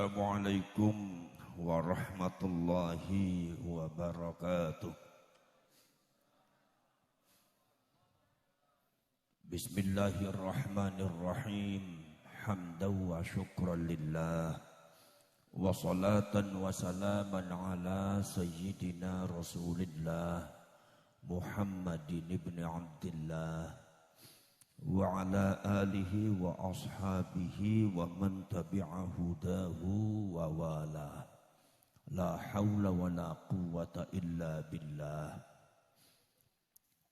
Assalamualaikum warahmatullahi wabarakatuh. Bismillahirrahmanirrahim. Hamdan wa syukran lillah. Wa salatan wa salaman ala sayyidina Rasulillah Muhammadin ibn Abdillah wa ala alihi wa ashabihi wa man tabi'a hudahu wa wala. La hawla wa la quwwata illa billah.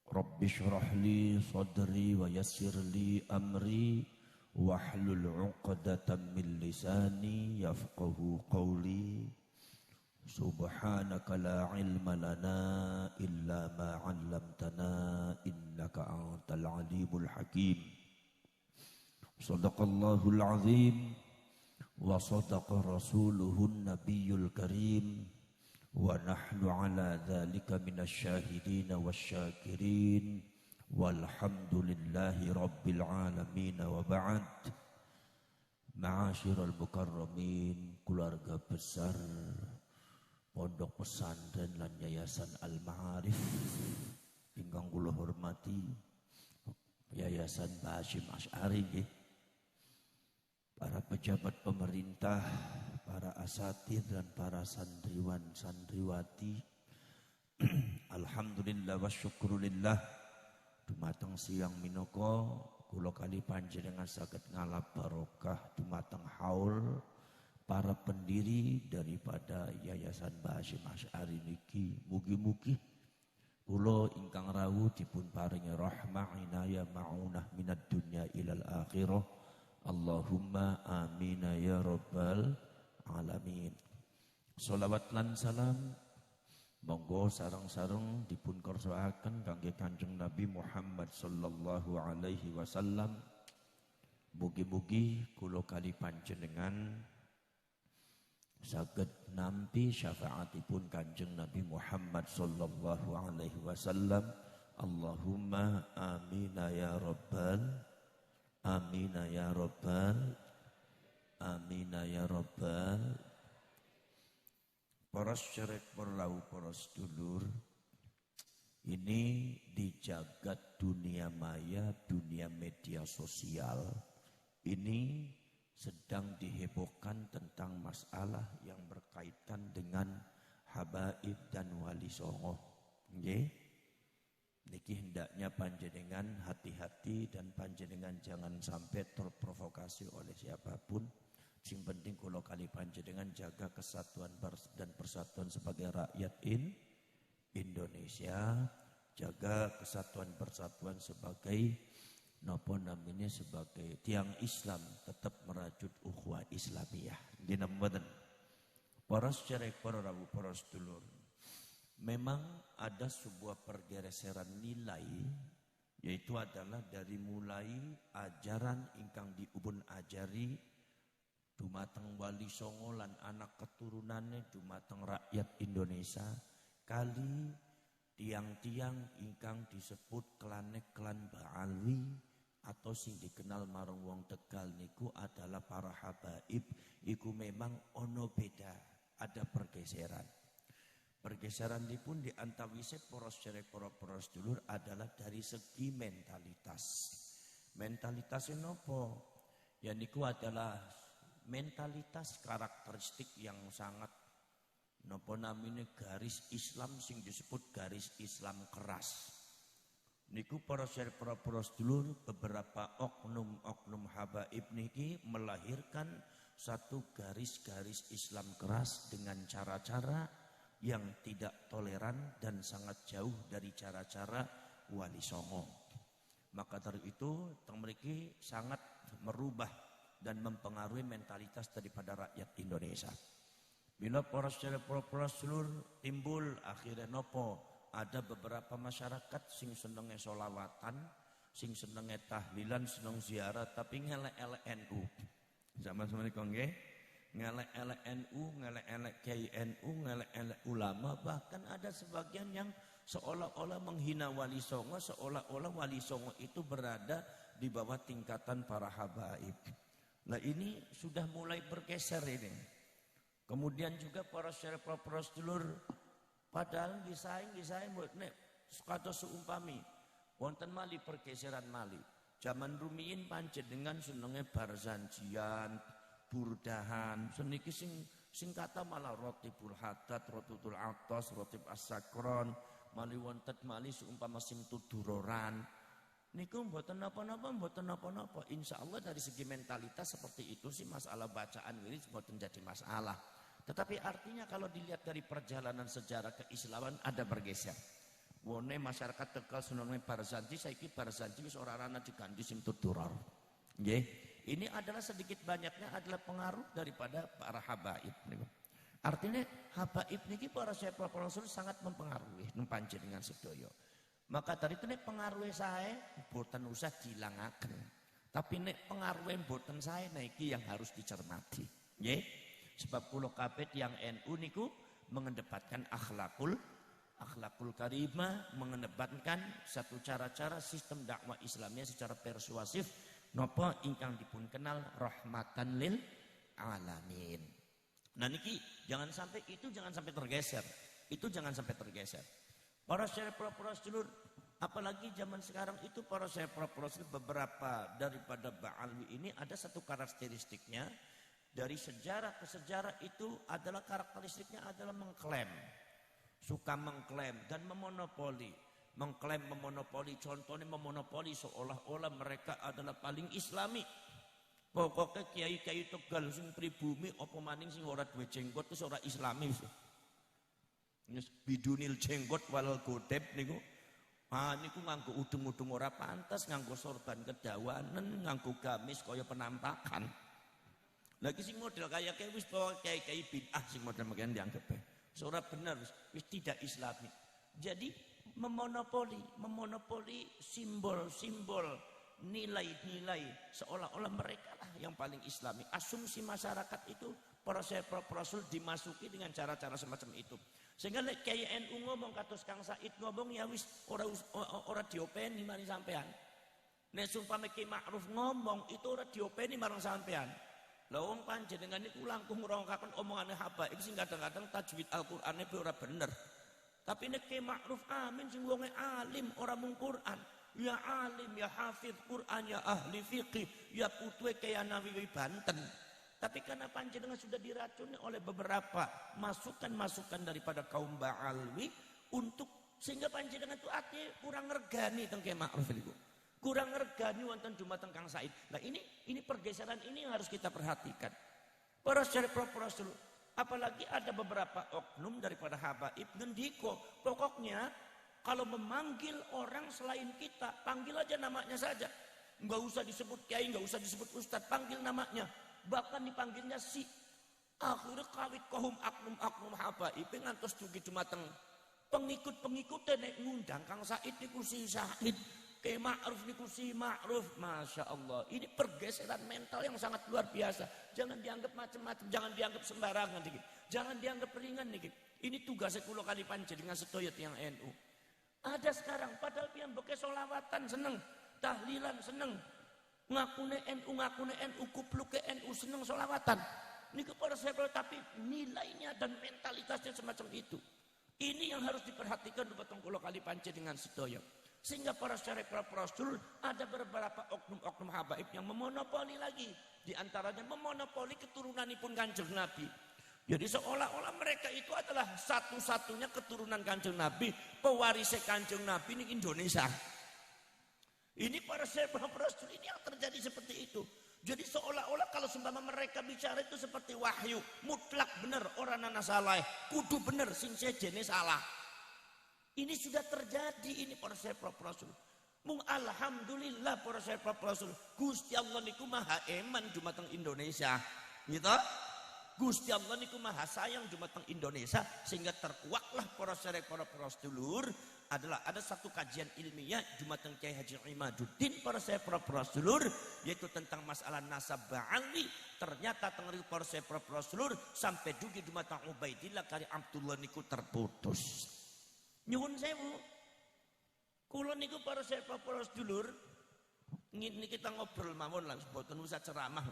Rabbi shrah li sadri wa yassir li amri wahlul 'uqdatam min lisani yafqahu qawli. Subhanaka la ilma lana illa ma 'allamtana innaka antal alimul hakim. Shadaqallahul azim wa sadaqa rasuluhun nabiyyul karim wa nahnu ala dzalika minasy syahidin wasyakirin walhamdulillahi rabbil alamin wa ba'd. Ma'asyiral mukarramin, keluarga besar Pondok Pesantren lan Yayasan Al-Ma'arif ingkang kula hormati, Yayasan Mbah Hasyim Asy'ari nggih, para pejabat pemerintah, para asatidz dan para santriwan santriwati. Alhamdulillah wa syukrulillah, dumateng siang minangka kula kali panjenengan saged ngalap barokah dumateng haul para pendiri daripada Yayasan Mbah Hasyim Asy'ari niki. Mugi-mugi kula ingkang rawuh dipun paringi rahmah inayah maunah minad dunya ilal akhirah. Allahumma amin ya rabbal alamin. Sholawat lan salam monggo sareng-sareng dipun kersakaken kangge Kanjeng Nabi Muhammad sallallahu alaihi wasallam. Mugi-mugi kula kali panjenengan saged nampi syafaatipun Kanjeng Nabi Muhammad sallallahu alaihi wasallam. Allahumma amin ya rabbal amin ya rabbal amin ya rabbal. Para syarek perlau, para sedulur, ini di jagat dunia maya, dunia media sosial ini sedang dihebohkan tentang masalah yang berkaitan dengan habaib dan wali songo. Nggih. Niki hendaknya panjenengan hati-hati dan panjenengan jangan sampai terprovokasi oleh siapapun. Sing penting kula kali panjenengan jaga kesatuan dan persatuan sebagai rakyat Indonesia, jaga kesatuan persatuan sebagai napa namanya sebagai tiang Islam, tetap merajut ukhuwah Islamiyah. Nggih mboten. Para sedherek, para rawuh, para sedulur. Memang ada sebuah pergeseran nilai, yaitu adalah dari mulai ajaran ingkang diupun ajari dumateng wali songo lan anak keturunannya dumateng rakyat Indonesia, kali tiang-tiang ingkang disebut klan Ba'alwi atau sing dikenal marang wong Tegal niku adalah para habaib. Iku memang ono beda, ada pergeseran. Pergeseran dipun di antawise para sedulur adalah dari segi mentalitas. Mentalitasnya nopo? Ya niku adalah mentalitas karakteristik yang sangat nopo namine garis Islam sing disebut garis Islam keras. Niku para sedulur, beberapa oknum habaib niki melahirkan satu garis-garis Islam keras dengan cara-cara yang tidak toleran dan sangat jauh dari cara-cara wali songo. Maka dari itu teng mriki sangat merubah dan mempengaruhi mentalitas daripada rakyat Indonesia. Bila para sedulur timbul akhirnya nopo? Ada beberapa masyarakat sing senenge solawatan, sing senenge tahlilan, seneng ziarah, tapi ngelek-elek NU. Zaman-zaman niku nggih, ngelek-elek NU, ngelek-elek Kiai NU, ngelek-elek ulama, bahkan ada sebagian yang seolah-olah menghina wali songo, seolah-olah wali songo itu berada di bawah tingkatan para habaib. Nah ini sudah mulai bergeser ini. Kemudian juga para syekh para sedulur padahal gisaing nek kados seumpami wonten malih pergeseran malih. Zaman rumiyin pancen dengan senenge barzanjian, burdahan, seniki sing kata malah rotibul hadat, rotutul atas, rotib as-sakron, malih wonten malih seumpama sim tuduroran. Niku mboten napa-napa. Insyaallah dari segi mentalitas seperti itu sih masalah bacaan wirid mboten jadi masalah. Tetapi artinya kalau dilihat dari perjalanan sejarah keislaman ada bergeser. Wone masyarakat Tegal senenge barzanji saiki barzanji wis ora ana diganti sim tudurar. Nggih. Ini adalah sedikit banyaknya adalah pengaruh daripada para habaib niku. Artinya habaib niki para syekh Rasul sangat mempengaruhi panjenengan sedaya. Maka dari itu nek pengaruhe sae boten usah dilangaken. Tapi nek pengaruhe boten sae niki yang harus dicermati. Nggih. Sebab kula kabeh yang NU niku mengedepankan akhlakul karimah, mengedepankan satu cara-cara sistem dakwah Islamnya secara persuasif napa ingkang dipun kenal rahmatan lil alamin. Nah niki jangan sampai tergeser. Itu jangan sampai tergeser. Para syekh para sedulur, apalagi zaman sekarang itu para syekh para sedulur beberapa daripada ba'alwi ini ada satu karakteristiknya dari sejarah ke sejarah itu adalah karakteristiknya adalah mengklaim. Suka mengklaim dan memonopoli. Memonopoli, contohnya memonopoli seolah-olah mereka adalah paling islami. Pokoknya kiai-kiai Tegal sing pribumi apa maning sing ora duwe jenggot wis ora islami. Wis bidunil jenggot walal godep niku. Niku nganggo udung-udung ora pantas, nganggo sorban kedawanen, nganggo gamis kaya penampakan. Lagi sing model kaya wis kiai-kiai bid'ah sing model mungkin dianggap ora benar, wis tidak islami. Jadi memonopoli simbol-simbol, nilai-nilai seolah-olah mereka lah yang paling islami. Asumsi masyarakat itu para syekh Rasul dimasuki dengan cara-cara semacam itu. Sehingga nek kiai NU ngomong kados Kang Said ngomong ya wis ora diopeni marang sampean. Nek sumpame Ki Ma'ruf ngomong itu ora diopeni marang sampean. Lah wong panjenengan niku langkung ngrongkaken omongane habaib sing kadang-kadang tajwid Al-Qur'ane ora bener. Tapi nek Ki Ma'ruf Amin sing wonge alim ora mung Qur'an, ya alim, ya hafiz Qur'an, ya ahli fiqih, ya putuhe Kyai Nawawi Banten. Tapi karena panjenengan sudah diracuni oleh beberapa masukan-masukan daripada kaum Ba'alwi untuk sehingga panjenengan itu ati kurang ngergani teng Ki Ma'ruf niku. Kurang ngergani wonten dumateng Kang Said. Nah ini pergeseran ini yang harus kita perhatikan. Para syekh Rasul, apalagi ada beberapa oknum daripada habaib ngendiko, pokoknya kalau memanggil orang selain kita, panggil aja namanya saja. Enggak usah disebut kiai, enggak usah disebut ustadz, panggil namanya. Bahkan dipanggilnya si. Akhirnya kawit kohum oknum habaib ngantos dugi dumateng pengikut-pengikutnya nek ngundang Kang Said niku si Said. Ki Ma'ruf niku si Ma'ruf, Masya Allah. Ini pergeseran mental yang sangat luar biasa. Jangan dianggap macam-macam, jangan dianggap sembarangan dikit. Jangan dianggap ringan dikit. Ini tugasnya kula kali panjenengan sedaya tiyang NU. Ada sekarang padahal pian beke solawatan seneng, tahlilan seneng. Ngakune NU, kupluke NU seneng solawatan. Niku para sahabat tapi nilainya dan mentalitasnya semacam itu. Ini yang harus diperhatikan dumateng kula kali panjenengan sedaya. Sehingga para syekh Rasul ada beberapa oknum-oknum habaib yang memonopoli lagi. Di antaranya memonopoli keturunanipun Kanjeng Nabi. Jadi seolah-olah mereka itu adalah satu-satunya keturunan Kanjeng Nabi, pewaris Kanjeng Nabi di Indonesia. Ini para syekh Rasul ini yang terjadi seperti itu. Jadi seolah-olah kalau seumpama mereka bicara itu seperti wahyu, mutlak benar orang ana salah, kudu benar sing sejene salah. Ini sudah terjadi ini para syekh Rasul. Mung alhamdulillah para syekh Rasul. Gusti Allah niku maha eman dumateng Indonesia. Gitu? Gusti Allah niku maha sayang dumateng Indonesia sehingga terkuaklah para syekh Rasul adalah ada satu kajian ilmiah dumateng Kyai Haji Imaduddin para syekh Rasul yaitu tentang masalah nasab Ba'alwi. Ternyata tengeri para syekh Rasul sampai dugi dumateng Ubaidillah kali Abdullah niku terputus. Nyuwun sewu. Kula niku para sedulur, ini kita ngobrol mawon lah, mboten usah ceramah.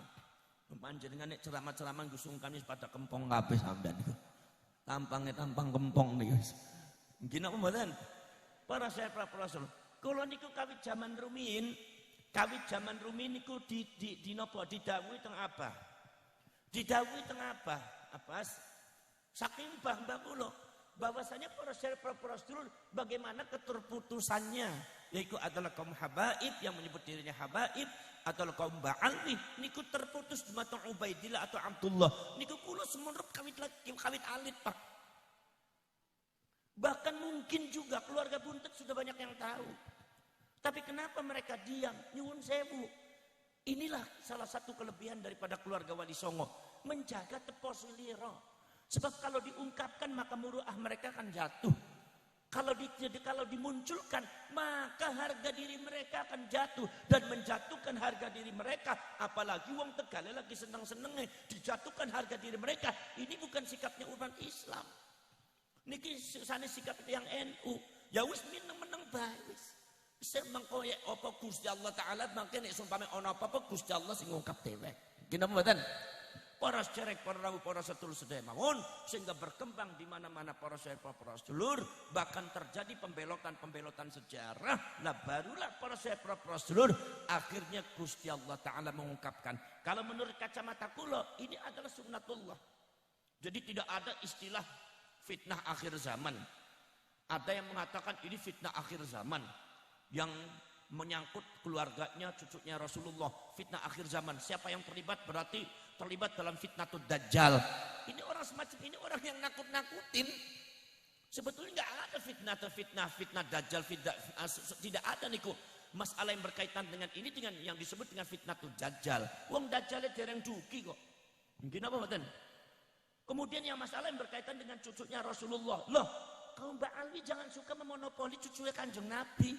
Panjenengan nek ceramah-ceramah gusungkan wis pada kempong kabeh sampean niku. Tampangnya tampang kempong niku. Nggih napa mboten? Para sahabat para rasul. Kula niku kawit zaman rumiyin niku di napa didhawuhi teng Abah. Didhawuhi teng Abah, Abbas saking mbah-mbah kula bahwasanya para sahabat para rasul bagaimana keterputusannya, yaitu adalah kaum habaib yang menyebut dirinya habaib atau kaum ba'alwi niku terputus di mata Ubaidillah atau Abdullah niku kula semenep kawit alit Pak. Bahkan mungkin juga keluarga Buntet sudah banyak yang tahu. Tapi kenapa mereka diam? Nyuwun sewu. Inilah salah satu kelebihan daripada keluarga Wali Songo, menjaga teposiliro. Sebab kalau diungkapkan maka muruah mereka akan jatuh. Kalau dimunculkan maka harga diri mereka akan jatuh dan menjatuhkan harga diri mereka. Apalagi wong Tegale lagi seneng-senengnya dijatuhkan harga diri mereka. Ini bukan sikapnya umat Islam. Niki sana sikap yang NU. Ya wis meneng bae wis. Semangko ya apa Gusti Allah taala mangke nek sumpame ana apa-apa Gusti Allah sing ngungkap dhewek. Gini mboten? Para cerek, para rawuh, para sedulur sedaya mawon sehingga berkembang di mana-mana para sahabat, para sedulur, bahkan terjadi pembelotan sejarah. Lah barulah para sahabat, para sedulur akhirnya Gusti Allah taala mengungkapkan. Kalau menurut kacamata kula ini adalah sunnatullah. Jadi tidak ada istilah fitnah akhir zaman. Ada yang mengatakan ini fitnah akhir zaman yang menyangkut keluarganya, cucunya Rasulullah. Fitnah akhir zaman. Siapa yang terlibat berarti terlibat dalam fitnatul dajjal. Ini orang semacam ini orang yang nakut-nakutin. Sebetulnya nggak ada fitnah dajjal, tidak ada niku. Masalah yang berkaitan dengan ini dengan yang disebut dengan fitnatul dajjal. Wong dajjal dereng duki kok. Mungkin apa mboten? Kemudian yang masalah yang berkaitan dengan cucunya Rasulullah. Loh, kaum Ba'alwi jangan suka memonopoli cucunya Kanjeng Nabi.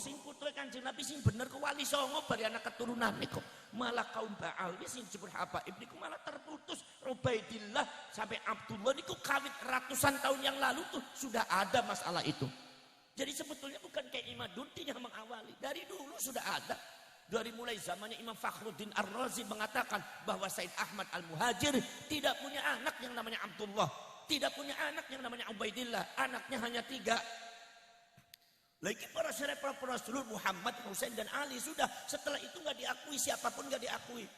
Sing putra Kanjeng Nabi sing bener ke Wali Songo bari anak keturunan niku. Malah kaum Ba'alwi sing disebut habaib niku malah terputus. Ubaidillah sampai Abdullah niku kawit ratusan tahun yang lalu tuh sudah ada masalah itu. Jadi sebetulnya bukan kayak Imaduddin yang mengawali, dari dulu sudah ada. Dari mulai zamannya Imam Fakhruddin Ar-Razi mengatakan bahwa Said Ahmad Al-Muhajir tidak punya anak yang namanya Abdullah, tidak punya anak yang namanya Ubaidillah, anaknya hanya 3. Lagi para sahabat para rasul Muhammad, Husain dan Ali sudah, setelah itu nggak diakui, siapapun nggak diakui.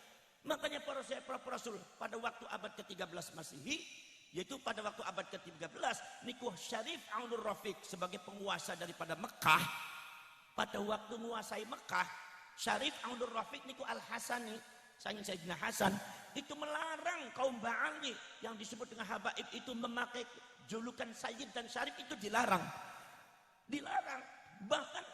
Makanya para sahabat para rasul pada waktu abad ke-13 Masehi, yaitu pada waktu abad ke-13 niku Syarif Aunur Rafiq sebagai penguasa daripada Mekah. Pada waktu menguasai Mekah, Syarif Aunur Rafiq niku Al-Hasani, Sayyidina Hasan, itu melarang kaum Ba'alwi yang disebut dengan habaib itu memakai julukan Sayyid dan Syarif, itu dilarang. Bahkan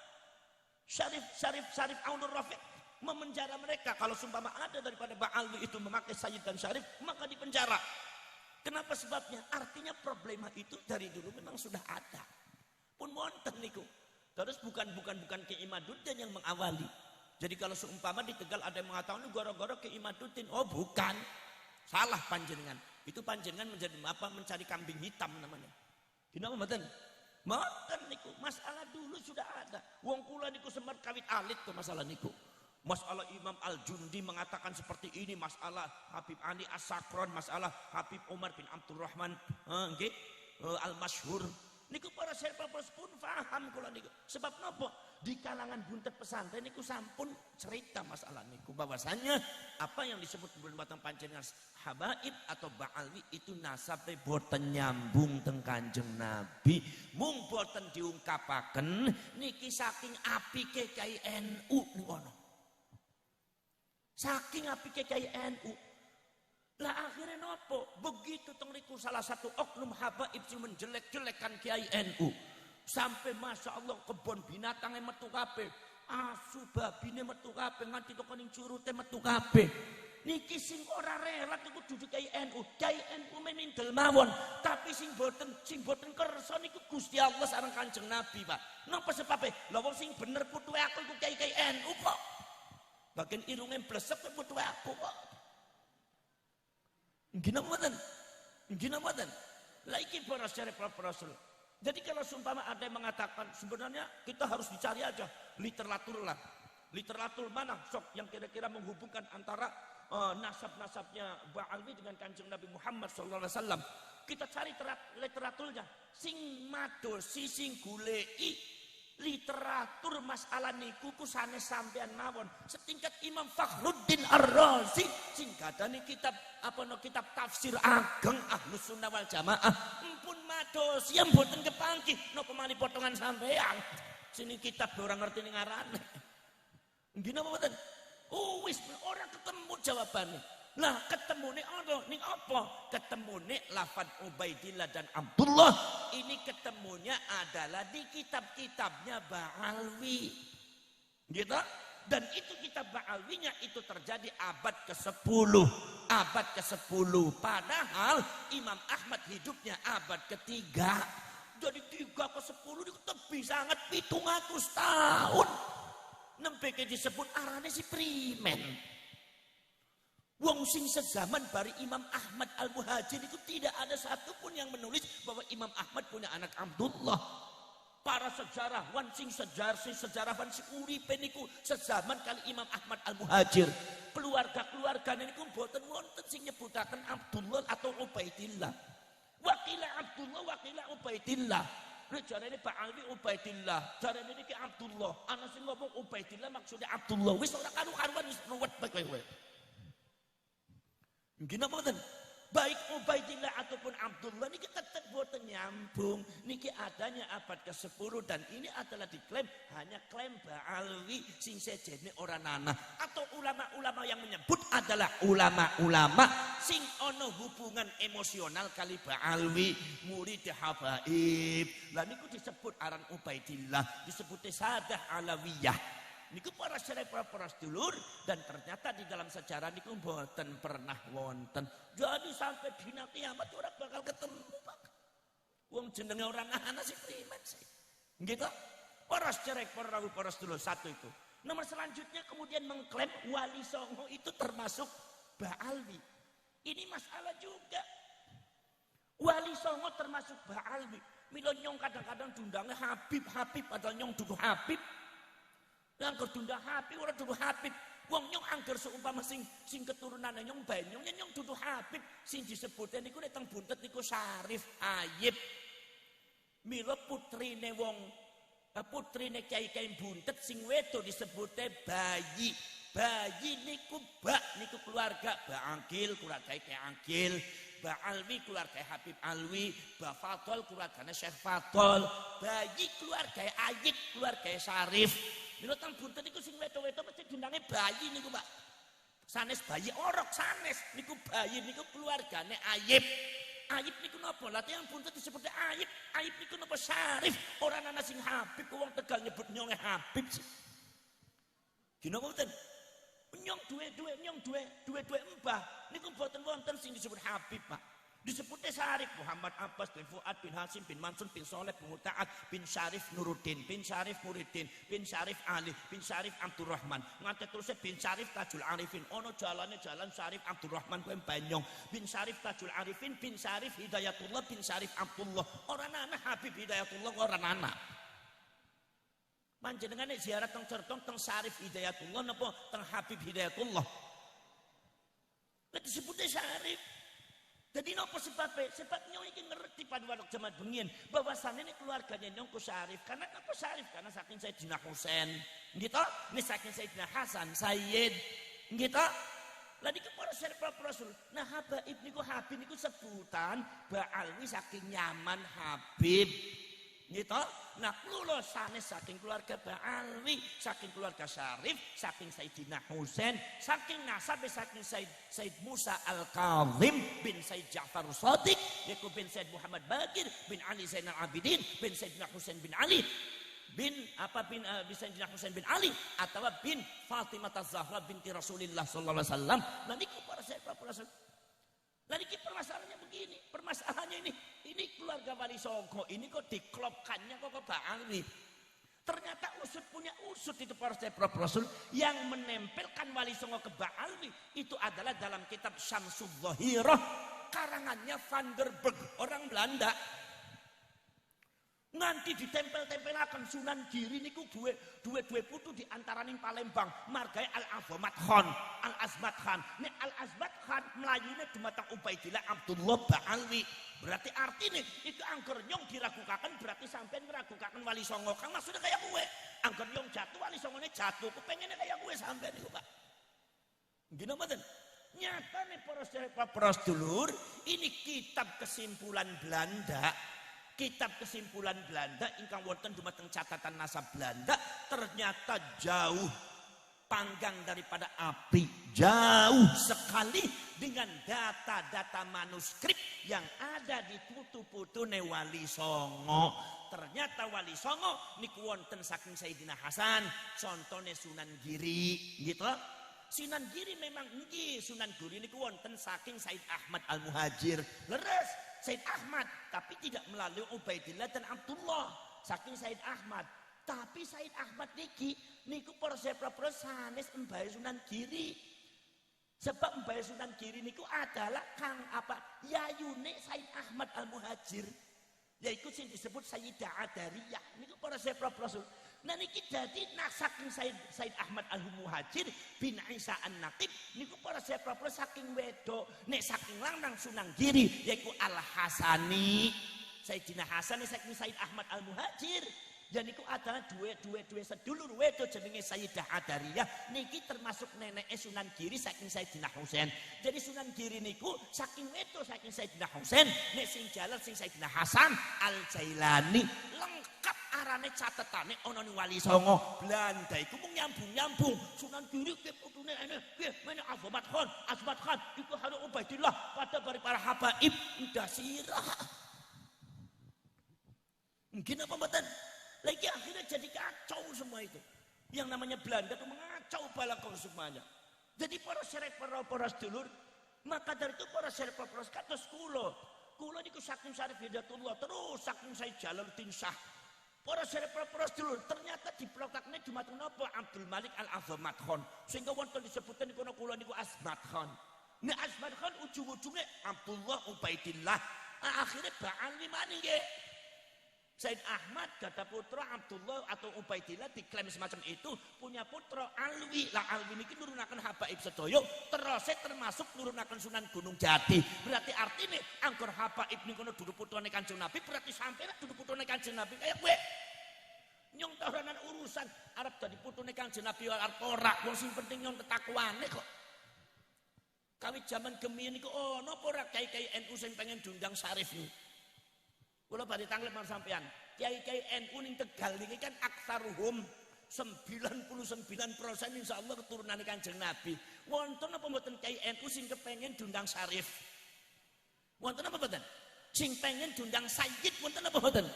Syarif Aunur Rafiq memenjara mereka. Kalau sumpama ada daripada Ba'alwi itu memakai Sayyid dan Syarif, maka dipenjara. Kenapa sebabnya? Artinya problema itu dari dulu memang sudah ada. Pun wonten niku. Terus bukan ke Imaduddin yang mengawali. Jadi kalau seumpama di Tegal ada yang mengatakan ini gara-gara ke Imaduddin. Oh bukan. Salah panjenengan. Itu panjenengan mencari kambing hitam namanya. Kenapa mboten? Mboten niku. Masalah dulu sudah ada. Wong kula niku sempat kawit alit ke masalah niku. Masalah Imam Al-Jundi mengatakan seperti ini, masalah Habib Ali As-Sakron, masalah Habib Umar bin Abdurrahman Al-Masyhur. Niku para sahabat pun paham kula niku. Sebab napa? Di kalangan buntet pesantren niku sampun cerita masalah niku bahwasanya apa yang disebut berbatang panjenengan habaib atau Ba'alwi itu nasabe boten nyambung teng Kanjeng Nabi. Mung boten diungkapaken niki saking apike Kyai NU niku ana. Saking apike Kyai NU. Lah akhirnya nopo? Begitu tengriku salah satu oknum habaib sing menjelek-jelekan Kiai NU. Sampai Masya Allah kebon binatangnya metu kabeh. Asu babine metu kabeh, nganti to kening curute metu kabeh. Niki sing ora rela niku duduk Kiai NU. Kiai NU memindel mawon, tapi sing boten kersa niku Gusti Allah sareng Kanjeng Nabi, Pak. Napa sebabe? Lah wong sing bener putuhe aku iku Kiai NU kok. Bagian irunge blesek putuhe aku kok. Gina mboten. Lah iki para sahabat para rasul. Jadi kalau seumpama ada yang mengatakan sebenarnya kita harus dicari aja literatur lah. Literatur mana sok yang kira-kira menghubungkan antara nasab-nasabnya Ba'alwi dengan Kanjeng Nabi Muhammad SAW. Kita cari literaturnya. Sing madosi, sing goleki literatur masalah niku ku sanes sampean mawon. Setingkat Imam Fakhruddin Ar-Razi sing gadani kitab kitab tafsir ageng Ahlus Sunnah wal Jamaah. Empun madosi yang mboten kepanggih napa malih potongan sampean. Sini kitab orang ngerti ning ngarane. Nggih napa mboten? Wis ora ketemu jawabannya. Nah, ketemu ning apa? Ketemune lafaz Ubaidillah dan Abdullah. Ini ketemunya adalah di kitab-kitabnya Ba'alwi. Gitu? Dan itu kitab Ba'alwinya itu terjadi abad ke-10. Abad ke-10. Padahal Imam Ahmad hidupnya abad ke-3. Jadi 3 ke 10 itu tebih sangat 700 tahun. Nembe disebut arane si primen. Wong sing sezaman bari Imam Ahmad Al-Muhajir itu tidak ada satupun yang menulis bahwa Imam Ahmad punya anak Abdullah. Para sejarawan sejarawan sing uripe niku sezaman kali Imam Ahmad Al-Muhajir. Keluarga-keluargane niku mboten wonten sing nyebutaken Abdullah atau Ubaidillah. Wakila Abdullah, wakila Ubaidillah. Jarane Ba'alwi Ubaidillah, jarane niki Abdullah. Ana sing ngomong Ubaidillah maksudnya Abdullah. Wis ora karu-karuan wis ruwet kowe. Gini mboten. Baik Ubaidillah ataupun Abdullah niki tetep boten nyambung. Niki adanya abad ke-10 dan ini adalah diklaim hanya klaim Ba'alwi sing sejene ora nanah. Atau ulama-ulama yang menyebut adalah ulama-ulama sing ono hubungan emosional kali Ba'alwi murid habaib. Lah niku disebut aran Ubaidillah, disebut Sadah Alawiyah. Niku para syarif para sedulur dan ternyata di dalam sejarah niku mboten pernah wonten. Jadi sampai dina kiamat ora bakal ketemu Pak. Wong jenenge orang ana sing primen sih. Gitu. Para syarif para sedulur satu itu. Nomor selanjutnya kemudian mengklaim Wali Songo itu termasuk Ba'alwi. Ini masalah juga. Wali Songo termasuk Ba'alwi. Mila nyong kadang-kadang diundangnya Habib padahal nyong dudu Habib. Angger tunda Habib ora dudu Habib. Wong nyong angger seumpama sing keturunane nyong bae nyong dudu Habib. Sing disebute niku nek teng buntet niku Syarif Ayib. Mila putrine putrine Kyai buntet sing wedo disebute Bayi. Bayi niku niku keluarga Ba'angkil, keluarga Kyai Angkil. Ba'alwi keluarga Habib Alwi, Ba'Fadol keluargane Syekh Fadol. Bayi keluarga Ayib, keluarga Syarif. Mila tang buntet niku sing wedo-wedo mesti diundange Bayi niku, Pak. Sanes Bayi orok sanes niku Bayi niku keluargane Ayib. Ayib niku napa? Lah tiyang buntet disebut Ayib. Ayib niku napa Syarif? Ora ana sing Habib wong Tegal nyebut nyonge Habib sih. Gino mboten? Nyong duwe mbah niku mboten wonten sing disebut Habib, Pak. Disebutnya Syarif Muhammad Abbas bin Fuad bin Hasim bin Mansur bin Soleh bin Muta'ad bin Syarif Nuruddin bin Syarif Muridin bin Syarif Ali bin Syarif Abdurrahman nganti terusnya bin Syarif Tajul Arifin ono jalan Syarif Abdurrahman kowe Banyong bin Syarif Tajul Arifin bin Syarif Hidayatullah bin Syarif Abdullah orang anak Habib Hidayatullah orang anak panjenengane ziarah teng Certong teng Syarif Hidayatullah napa teng Habib Hidayatullah disebutnya Syarif. Jadi napa sebabnya? Sebab nyong iki ngerti pada waktu zaman bengian bahwasannya ini keluarganya nyong ku Syarif. Karena apa Syarif? Karena saking Sayyidina Husain. Gitu? Ini saking Sayyidina Hasan, Sayyid. Gitu? Lagi ke para Syarif para Rasul. Nah Habib niku sebutan Ba'alwi saking nyaman Habib. Gitu? Nah kula sanes saking keluarga Ba'alwi, saking keluarga Syarif, saking Sayyidina Husain, saking nasabe saking Sayyid Musa Al-Kazim bin Sayyid Ja'far Shadiq, yaitu bin Sayyid Muhammad Bakir bin Ali Zainal Abidin bin Sayyidina Husain bin Ali bin Sayyidina Husain bin Ali atau bin Fatimah Az-Zahra binti Rasulillah sallallahu alaihi wasallam. Nah niku para Syarif para Rasul. Lalu permasalahannya begini, permasalahannya ini keluarga Wali Songo ini kok diklopkannya kok ke Ba'alwi. Ternyata punya usut itu para Rasul yang menempelkan Wali Songo ke Ba'alwi itu adalah dalam kitab Syamsul Dhahirah karangannya Van der Berg orang Belanda. Nganti ditempel-tempelaken Sunan Giri niku duwe putu di antaraning Palembang margae Al-Azmat Khan. Al-Azmat Khan. Nek Al-Azmat Khan mlayune dumateng Ubaidillah Abdullah Ba'alwi. Berarti artine itu angger nyong diragukaken berarti sampean ngeragukaken Wali Songo. Kang maksudnya kaya kowe. Angger nyong jatuh Wali Songone jatuh. Kepengene kaya kowe sampean niku, Pak. Nggih mboten? Nyata nih para sedulur, ini kitab kesimpulan Belanda. Kitab kesimpulan Belanda ingkang wonten dumateng catatan nasab Belanda ternyata jauh panggang daripada api, jauh sekali dengan data-data manuskrip yang ada di putu-putune Wali Songo. Ternyata Wali Songo niku wonten saking Sayyidina Hasan, contone Sunan Giri, gitu. Sunan Giri memang nggih, Sunan Giri niku wonten saking Said Ahmad Al-Muhajir. Leres Said Ahmad, tapi tidak melalui Ubaidillah dan Abdullah saking Said Ahmad. Tapi Said Ahmad niku para sanes mbahe Sunan Giri. Sebab mbahe Sunan Giri niku adalah kang apa? Yayune Said Ahmad Al-Muhajir. Yaiku sing disebut Sayyidah Adariyah. Niku para sanes. Nah niki dadi saking Said Ahmad Al-Muhajir bin Isa An-Naqib niku para sanes saking wedo. Nek saking lanang Sunan Giri yaiku Al-Hasani. Sayyidina Hasan saking Said Ahmad Al-Muhajir. Dan niku adalah dua sedulur wedo jenenge Sayyidah Adariyah. Niki termasuk neneke Sunan Giri saking Sayyidina Husain. Jadi Sunan Giri niku saking wedo saking Sayyidina Husain. Nek sing jalan sing Sayyidina Hasan Al-Jailani. Lengkap arane catetane ana ning Wali Songo. Belanda iku mung nyambung-nyambung. Sunan Giri ke putune mene Azmat Khan iku Harun Ubaidillah pada bari para habaib udah sirah. Mungkin apa mboten? Lagi akhirnya jadi kacau semua itu. Yang namanya Belanda itu mengacau balakau semuanya. Jadi para sedulur, maka dari itu para kados kula niku saking Syarif Hidayatullah terus saking Said Jalaluddin Shah. Para sedulur ternyata diplokakne dumateng napa Abdul Malik Al-Azmat Khan. Sehingga wonten disebutkan niku kula niku Azmat Khan. Nek Azmat Khan ujung-ujungnya Abdullah Ubaidillah. Akhirnya Ba'alwi maning nggih. Said Ahmad kata putra Abdullah atau Ubaidillah diklaim semacam itu punya putra Alwi. Lah Alwi niki nurunaken habaib sedaya terus termasuk nurunaken Sunan Gunung Jati. Berarti artine anggur habaib niku dudu putrane Kanjeng Nabi berarti sampeyan dudu putrane Kanjeng Nabi kaya kowe. Nyong tahanan urusan arep dadi putrane Kanjeng Nabi arep ora wong sing penting nyong ketakwane kok. Kawit jaman gemiyen niku ono apa ora kiai-kiai NU sing pengen diundang Syarif niku. Kula badhe tanglep marang sampean. Kiai-kiai NU ning Tegal niki kan aksaruhum 99% insyaallah keturunane Kanjeng Nabi. Wonten apa mboten kiai NU sing kepengin diundang Syarif? Wonten apa mboten? Sing pengen diundang Sayyid wonten apa mboten?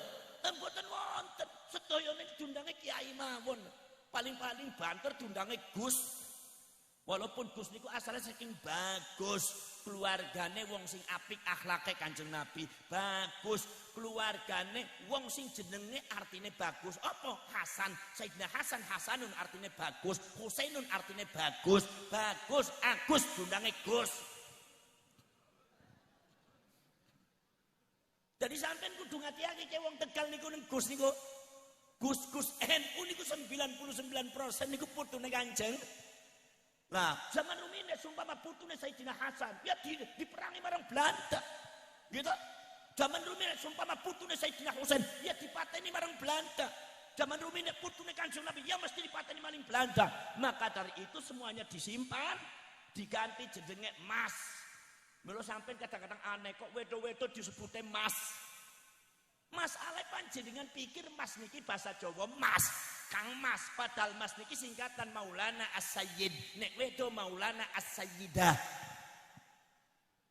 Mboten wonten. Sedayane diundange kiai mawon. Paling-paling banter diundange Gus. Walaupun Gus niku asalnya saking bagus, keluargane wong sing apik akhlake Kanjeng Nabi, bagus, keluargane wong sing jenenge artine bagus. Apa? Hasan, Sayyidina Hasan Hasanun artine bagus, Husainun artine bagus, Agus dundange Gus. Jadi sampean kudu ngati-ati wong Tegal niku ning Gus niku. Gus NU niku 99% niku putune Kanjeng. Nah, zaman rumine sumpama putune Sayyidina Hasan, ya diperangi marang Belanda. Gitu. Zaman rumine sumpama putune Sayyidina Husain, ya dipateni marang Belanda. Zaman rumine putune Kanjeng Nabi, ya mesti dipateni maring Belanda. Maka dari itu semuanya disimpan, diganti jenenge Mas. Mula sampean kadang-kadang aneh kok wedo-wedo disebute Mas. Mas ale panjenengan pikir Mas niki bahasa Jawa Mas. Kang Mas, padahal Mas niki singkatan Maulana As-Sayyid. Nek wedo Maulana As-Sayyidah.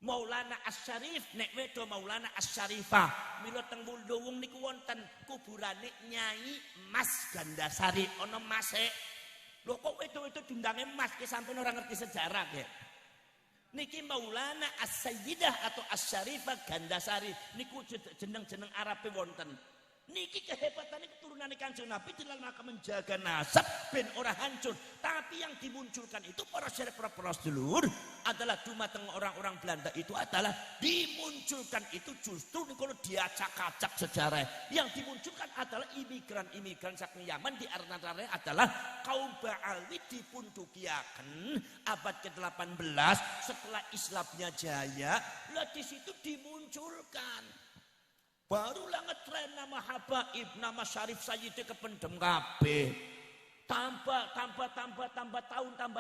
Maulana As-Syarif, nek wedo Maulana As-Syarifah. Mila teng Wulduwung niku wonten kuburane Nyai Mas Gandasari ana Mase. Lho kok wedo-wedo diundange Mas ki sampeyan ora ngerti sejarah ya. Niki Maulana As-Sayyidah atau As-Syarifah Gandasari niku jeneng-jeneng Arabe wonten. Niki kehebatannya keturunan Kanjeng Nabi dalam rangka menjaga nasab ben ora hancur. Tapi yang dimunculkan itu para sedulur adalah dumateng orang-orang Belanda itu adalah dimunculkan itu justru kalau diacak-acak sejarah. Yang dimunculkan adalah imigran-imigran saking Yaman di antaranya adalah kaum Ba'alwi dipundukiaken abad ke-18 setelah Islamnya jaya. Lah di situ dimunculkan. Barulah ngetren nama Habaib, nama Syarif Sayyidi kependem kabeh. Tambah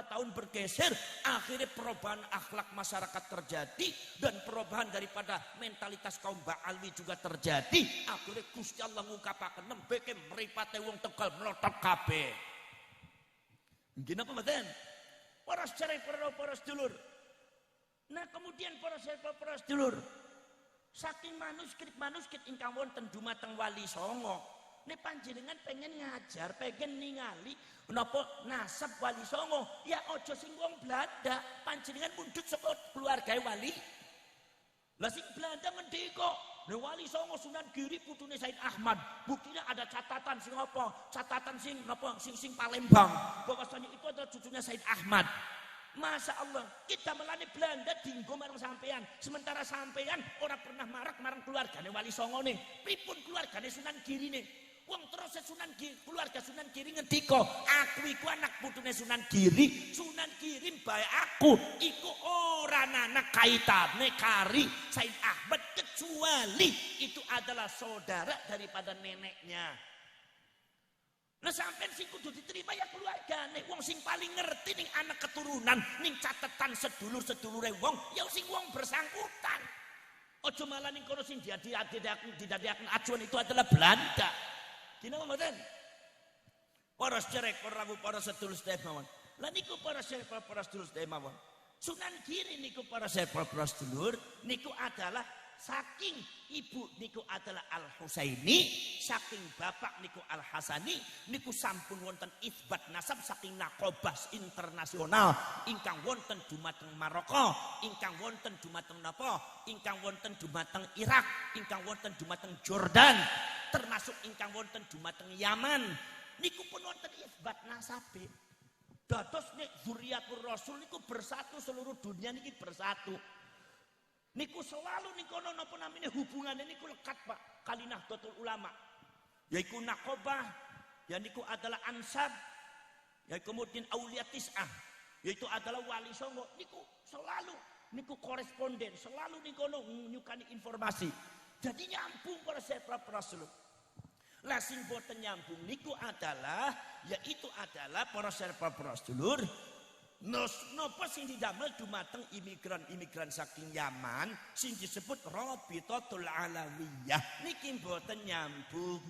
tahun bergeser, akhirnya perubahan akhlak masyarakat terjadi dan perubahan daripada mentalitas kaum Ba'alwi juga terjadi. Akhirnya Gusti Allah ngungkapaken nembeke mripate wong Tegal melotot kabeh. Nggih napa mboten? Para sedulur. Nah, kemudian para sedulur, saking manuskrip ingkang wonten dumateng Wali Songo, nek panjenengan pengen ngajar, pengen ningali napa nasab Wali Songo, ya aja sing wong Belanda, panjenengan mundhut saka keluargae Wali. Lah sing Belanda ngendika, nek Wali Songo Sunan Giri putune Said Ahmad, buktinya ada catatan sing apa? Catatan sing napa sing Palembang, bahwasanya itu adalah cucunya Said Ahmad. Masya Allah, kita melani Belanda dinggo marang sampean. Sementara sampean orang pernah marang keluargane Wali Songo nih. Pripun keluargane Sunan Giri nih. Wong terus keluarga Sunan Giri ngendika, aku iku anak putune Sunan Giri. Sunan Giri bae aku iku ora anak kaitane kari Said Ahmad kecuali itu adalah saudara daripada neneknya. Nah sampean sing kudu diterima ya keluargane. Wong sing paling ngerti ning anak keturunan, ning catetan sedulur-sedulure wong, ya sing wong bersangkutan. Aja malah ning kono sing didadiaken acuan itu adalah Belanda. Dina mboten? Para sedherek, para sedulur sedherek mawon. Lah niku para sedulur sedherek mawon. Sunan Giri niku para sedulur niku adalah saking ibu niku adalah Al-Husaini, saking bapak niku Al-Hasani, niku sampun wonten isbat nasab saking Naqobah internasional ingkang wonten dumateng Maroko, ingkang wonten dumateng napa? Ingkang wonten dumateng Irak, ingkang wonten dumateng Jordan, termasuk ingkang wonten dumateng Yaman. Niku pun wonten isbat nasabe. Dados nek zuriatur Rasul niku bersatu, seluruh dunia niki bersatu. Niku selalu nikono napa namine hubungannya niku lekat Pak kali Nahdlatul Ulama. Yaiku Naqobah, ya niku adalah Ansab, ya kemudian Aulia Tis'ah, yaitu adalah Wali Songo. Niku selalu niku koresponden, selalu nikono nyukani informasi. Jadi nyambung para sedulur. Lah sing boten nyambung niku adalah yaitu adalah para sedulur. Napa sing didamel dumateng imigran saking Yaman sing disebut Rabitatul Alawiyah niki mboten nyambung.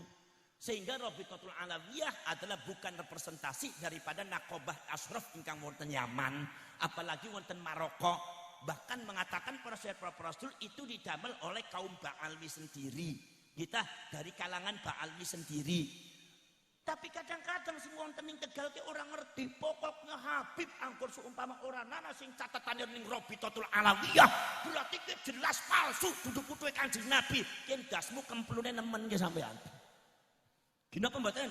Sehingga Rabitatul Alawiyah adalah bukan representasi daripada Naqobah Ashraf ingkang wonten Yaman, apalagi wonten Maroko. Bahkan mengatakan para sedulur itu didamel oleh kaum Ba'alwi sendiri. Kita dari kalangan Ba'alwi sendiri. Tapi kadang-kadang sing wonten ning Tegal ki ora ngerti. Pokoknya Habib anggur seumpama orang nana sing catatane ning Rabitatul Alawiyah berarti ki jelas palsu duduk putuhe Kanjeng Nabi. Yen dasmu kemplune nemen ki sampean. Ginapa mboten?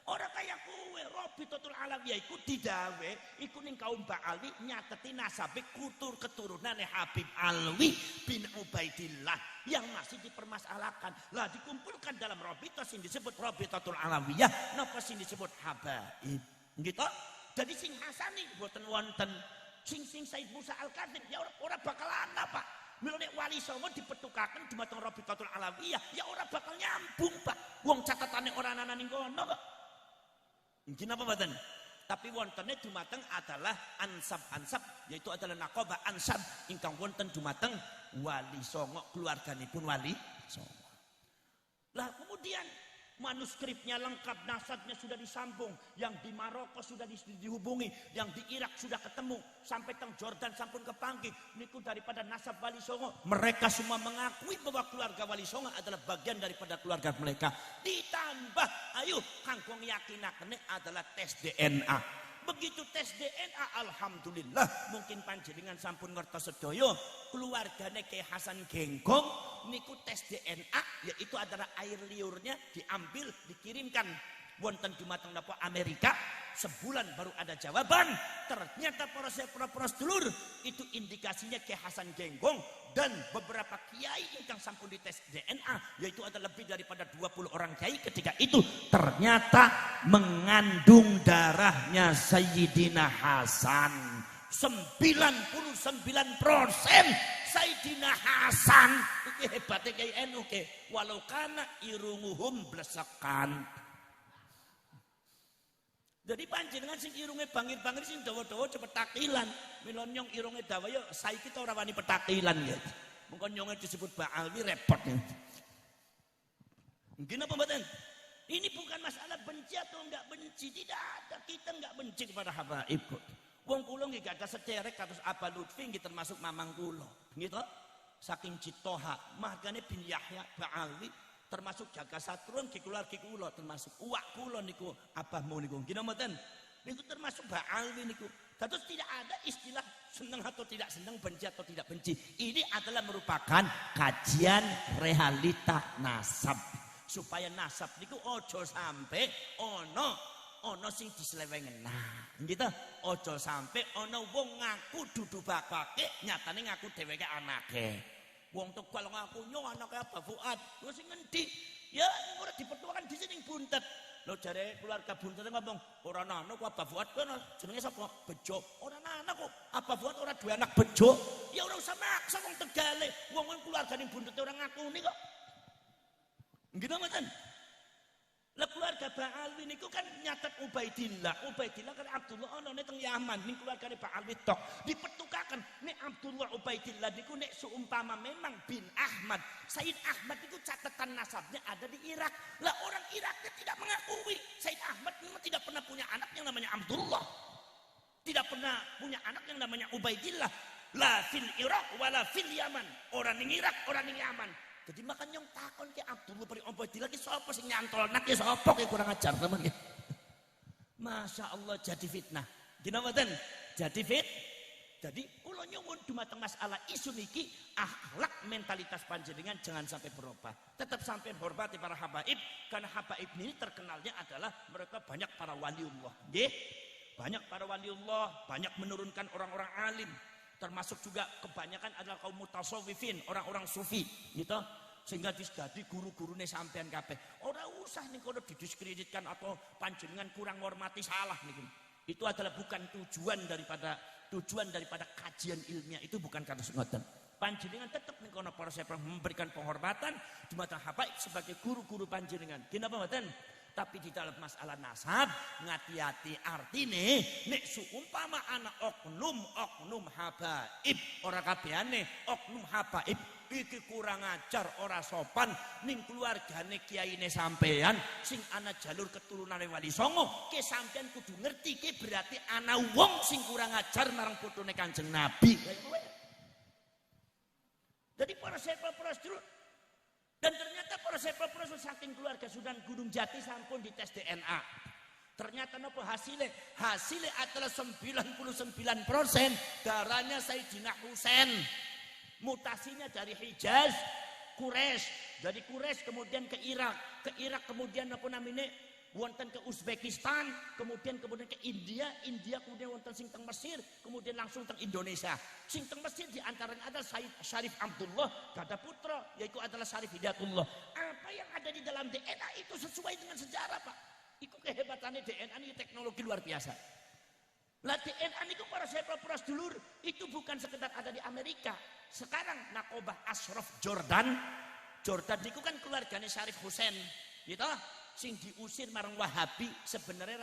Ora kaya kowe Rabitatul Alawiyah iku didawe iku ning kaum Ba'alwi nyateti nasabe keturunane Habib Alwi bin Ubaidillah yang masih dipermasalahkan. Lah dikumpulkan dalam Rabitah sing disebut Rabitatul Alawiyah, napa sing disebut Habaib. Gitu. Jadi sing Hasani boten wonten. Sing Said Musa Al-Kadzim ya ora bakal ana, Pak. Mila nek Wali Songo dipetukaken dumateng Rabitatul Alawiyah ya ora bakal nyambung, Pak. Wong catatane ora ana ning kono kok. Mungkin apa mboten? Tapi wontene dumateng adalah ansab yaitu adalah Naqobah ansab ingkang wonten dumateng Wali Songo, keluarganipun Wali Songo. Lah kemudian manuskripnya lengkap, nasabnya sudah disambung, yang di Maroko sudah dihubungi, yang di Irak sudah ketemu, sampai teng Jordan sampun kepanggih. Niku daripada nasab Wali Songo. Mereka semua mengakui bahwa keluarga Wali Songo adalah bagian daripada keluarga mereka. Ditambah, ayo kanggo yakinakne adalah tes DNA. Begitu tes DNA, alhamdulillah mungkin panjenengan sampun ngertos sedaya keluargane Kyai Hasan Genggong niku tes DNA, yaitu adalah air liurnya diambil dikirimkan wonten dumateng napa Amerika. Sebulan baru ada jawaban. Ternyata para sedulur itu indikasinya Kiai Hasan Genggong dan beberapa kiai yang sampun dites DNA, yaitu ada lebih daripada 20 orang kiai ketika itu ternyata mengandung darahnya Sayyidina Hasan. 99% Sayyidina Hasan. Iki hebatnya Kiai NU ke, walau kana irunguhum blesekan. Jadi panjenengan sing irunge bangir-bangir sing dawa-dawa cepet takilan. Mila nyong irunge dawa ya saiki ta ora wani petakilan ya. Mengko nyonge disebut Ba'alwi repot ya. Mungkin apa mboten? Ini bukan masalah benci atau enggak benci, tidak ada. Kita enggak benci kepada habaib kok. Wong kula nggih gadah sederek kados Aba Lutfi nggih termasuk mamang kula. Gitu. Saking Citoha, Mahgane bin Yahya Ba'alwi termasuk Jaga Satrun ki kula termasuk uwak kula niku abahmu niku nggih mboten niku termasuk Ba'alwi niku. Terus tidak ada istilah senang atau tidak senang, benci atau tidak benci. Ini adalah merupakan kajian realita nasab supaya nasab niku ojo sampai ono sing diselewengen. Nah gitu, ojo sampai ono wong ngaku dudu bapake nyatane ngaku dheweke anake. Wong Tegal ngaku nyo anake Abah Fuad. Lho sing ngendi? Ya ora dipetuakan di sini buntet. Lho jare keluarga buntet ngomong, ora ana kok Abah Fuad kono jenenge sapa? Bejo. Ora ana kok Abah Fuad ora duwe anak bejo. Ya ora usah maksa wong Tegale. Wong keluargane buntet ora ngakuni kok. Nggih to mboten? Lah keluarga Ba'alwi niku kan nyatet Ubaidillah. Ubaidillah kan Abdullah ana ning teng Yaman ning keluargane Ba'alwi tok. Dipetukaken nek Abdullah Ubaidillah niku nek seumpama memang bin Ahmad, Said Ahmad itu catatan nasabnya ada di Irak. Lah orang Iraknya tidak mengakui. Said Ahmad memang tidak pernah punya anak yang namanya Abdullah. Tidak pernah punya anak yang namanya Ubaidillah. La fil Irak wala fil Yaman. Orang ning Irak, orang ning Yaman. Jadi makanya yang takon ke Abdullah beri Ubaidillah ki sapa sing nyantol nak ki sapa ki kurang ajar teman ki. Masya Allah jadi fitnah. Gina mboten? Jadi kula nyuwun dumateng masalah isu niki akhlak mentalitas panjenengan jangan sampai berubah. Tetap sampai hormati para habaib karena habaib ini terkenalnya adalah mereka banyak para waliullah. Nggih? Banyak para waliullah, banyak menurunkan orang-orang alim. Termasuk juga kebanyakan adalah kaum mutasawwifin, orang-orang sufi gitu, sehingga jadi guru-gurune sampean kabeh. Ora usah nih kalau didiskreditkan atau panjenengan kurang hormati salah nih. Itu adalah bukan tujuan daripada kajian ilmiah, itu bukan kata ngoten. Panjenengan tetap nih kono para saya memberikan penghormatan dumateng habaib sebagai guru-guru panjenengan. Kenapa mboten? Tapi di dalam masalah nasab ngati-hati artine nek seumpama anak oknum habaib ora kabehane oknum habaib iki kurang ajar ora sopan ning keluargane kiyaine sampean sing ana jalur keturunane Wali Songo ke sampean kudu ngerti ke berarti ana wong sing kurang ajar marang putune Kanjeng Nabi. Jadi para sedulur. Dan ternyata para proses saking keluarga Sunan Gunung Jati sampun dites DNA. Ternyata apa hasilnya? Hasilnya adalah 99% darahnya Sayyidina Husain. Mutasinya dari Hijaz, Quraisy. Dari Quraisy kemudian ke Irak. Ke Irak kemudian apa namanya? Wonten ke Uzbekistan, kemudian ke India kemudian wonten sing teng Mesir, kemudian langsung teng Indonesia. Sing teng Mesir diantaranya adalah Said Syarif Abdullah, gada putra, yaitu adalah Syarif Hidayatullah. Apa yang ada di dalam DNA itu sesuai dengan sejarah, Pak. Itu kehebatannya DNA ini teknologi luar biasa. Lah DNA itu para sedulur itu bukan sekedar ada di Amerika. Sekarang Nakobah Ashraf Jordan itu kan keluarganya Syarif Husain, gitu. Sing diusir marang Wahabi sebenarnya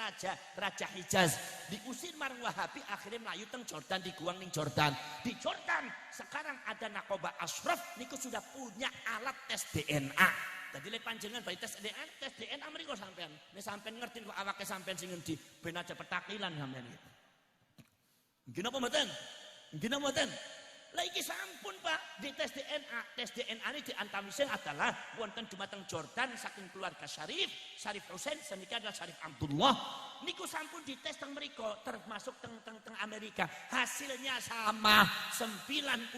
raja Hijaz diusir marang Wahabi akhirnya melayu teng Jordan diguang ning Jordan. Di Jordan sekarang ada Nakobah Ashraf niku sudah punya alat tes DNA. Jadi le panjenengan bayi tes DNA mriko sampean. Nek sampean ngerti kok awake sampean sing ngendi ben aja petakilan sampean iki. Nggih napa mboten? Lah iki sampun Pak, di tes DNA. Tes DNA ini diantawising adalah wonten dumateng Jordan saking keluarga Syarif Husain senika adalah Syarif Abdullah. Niku sampun dites teng mriko termasuk teng Amerika. Hasilnya sama 99%.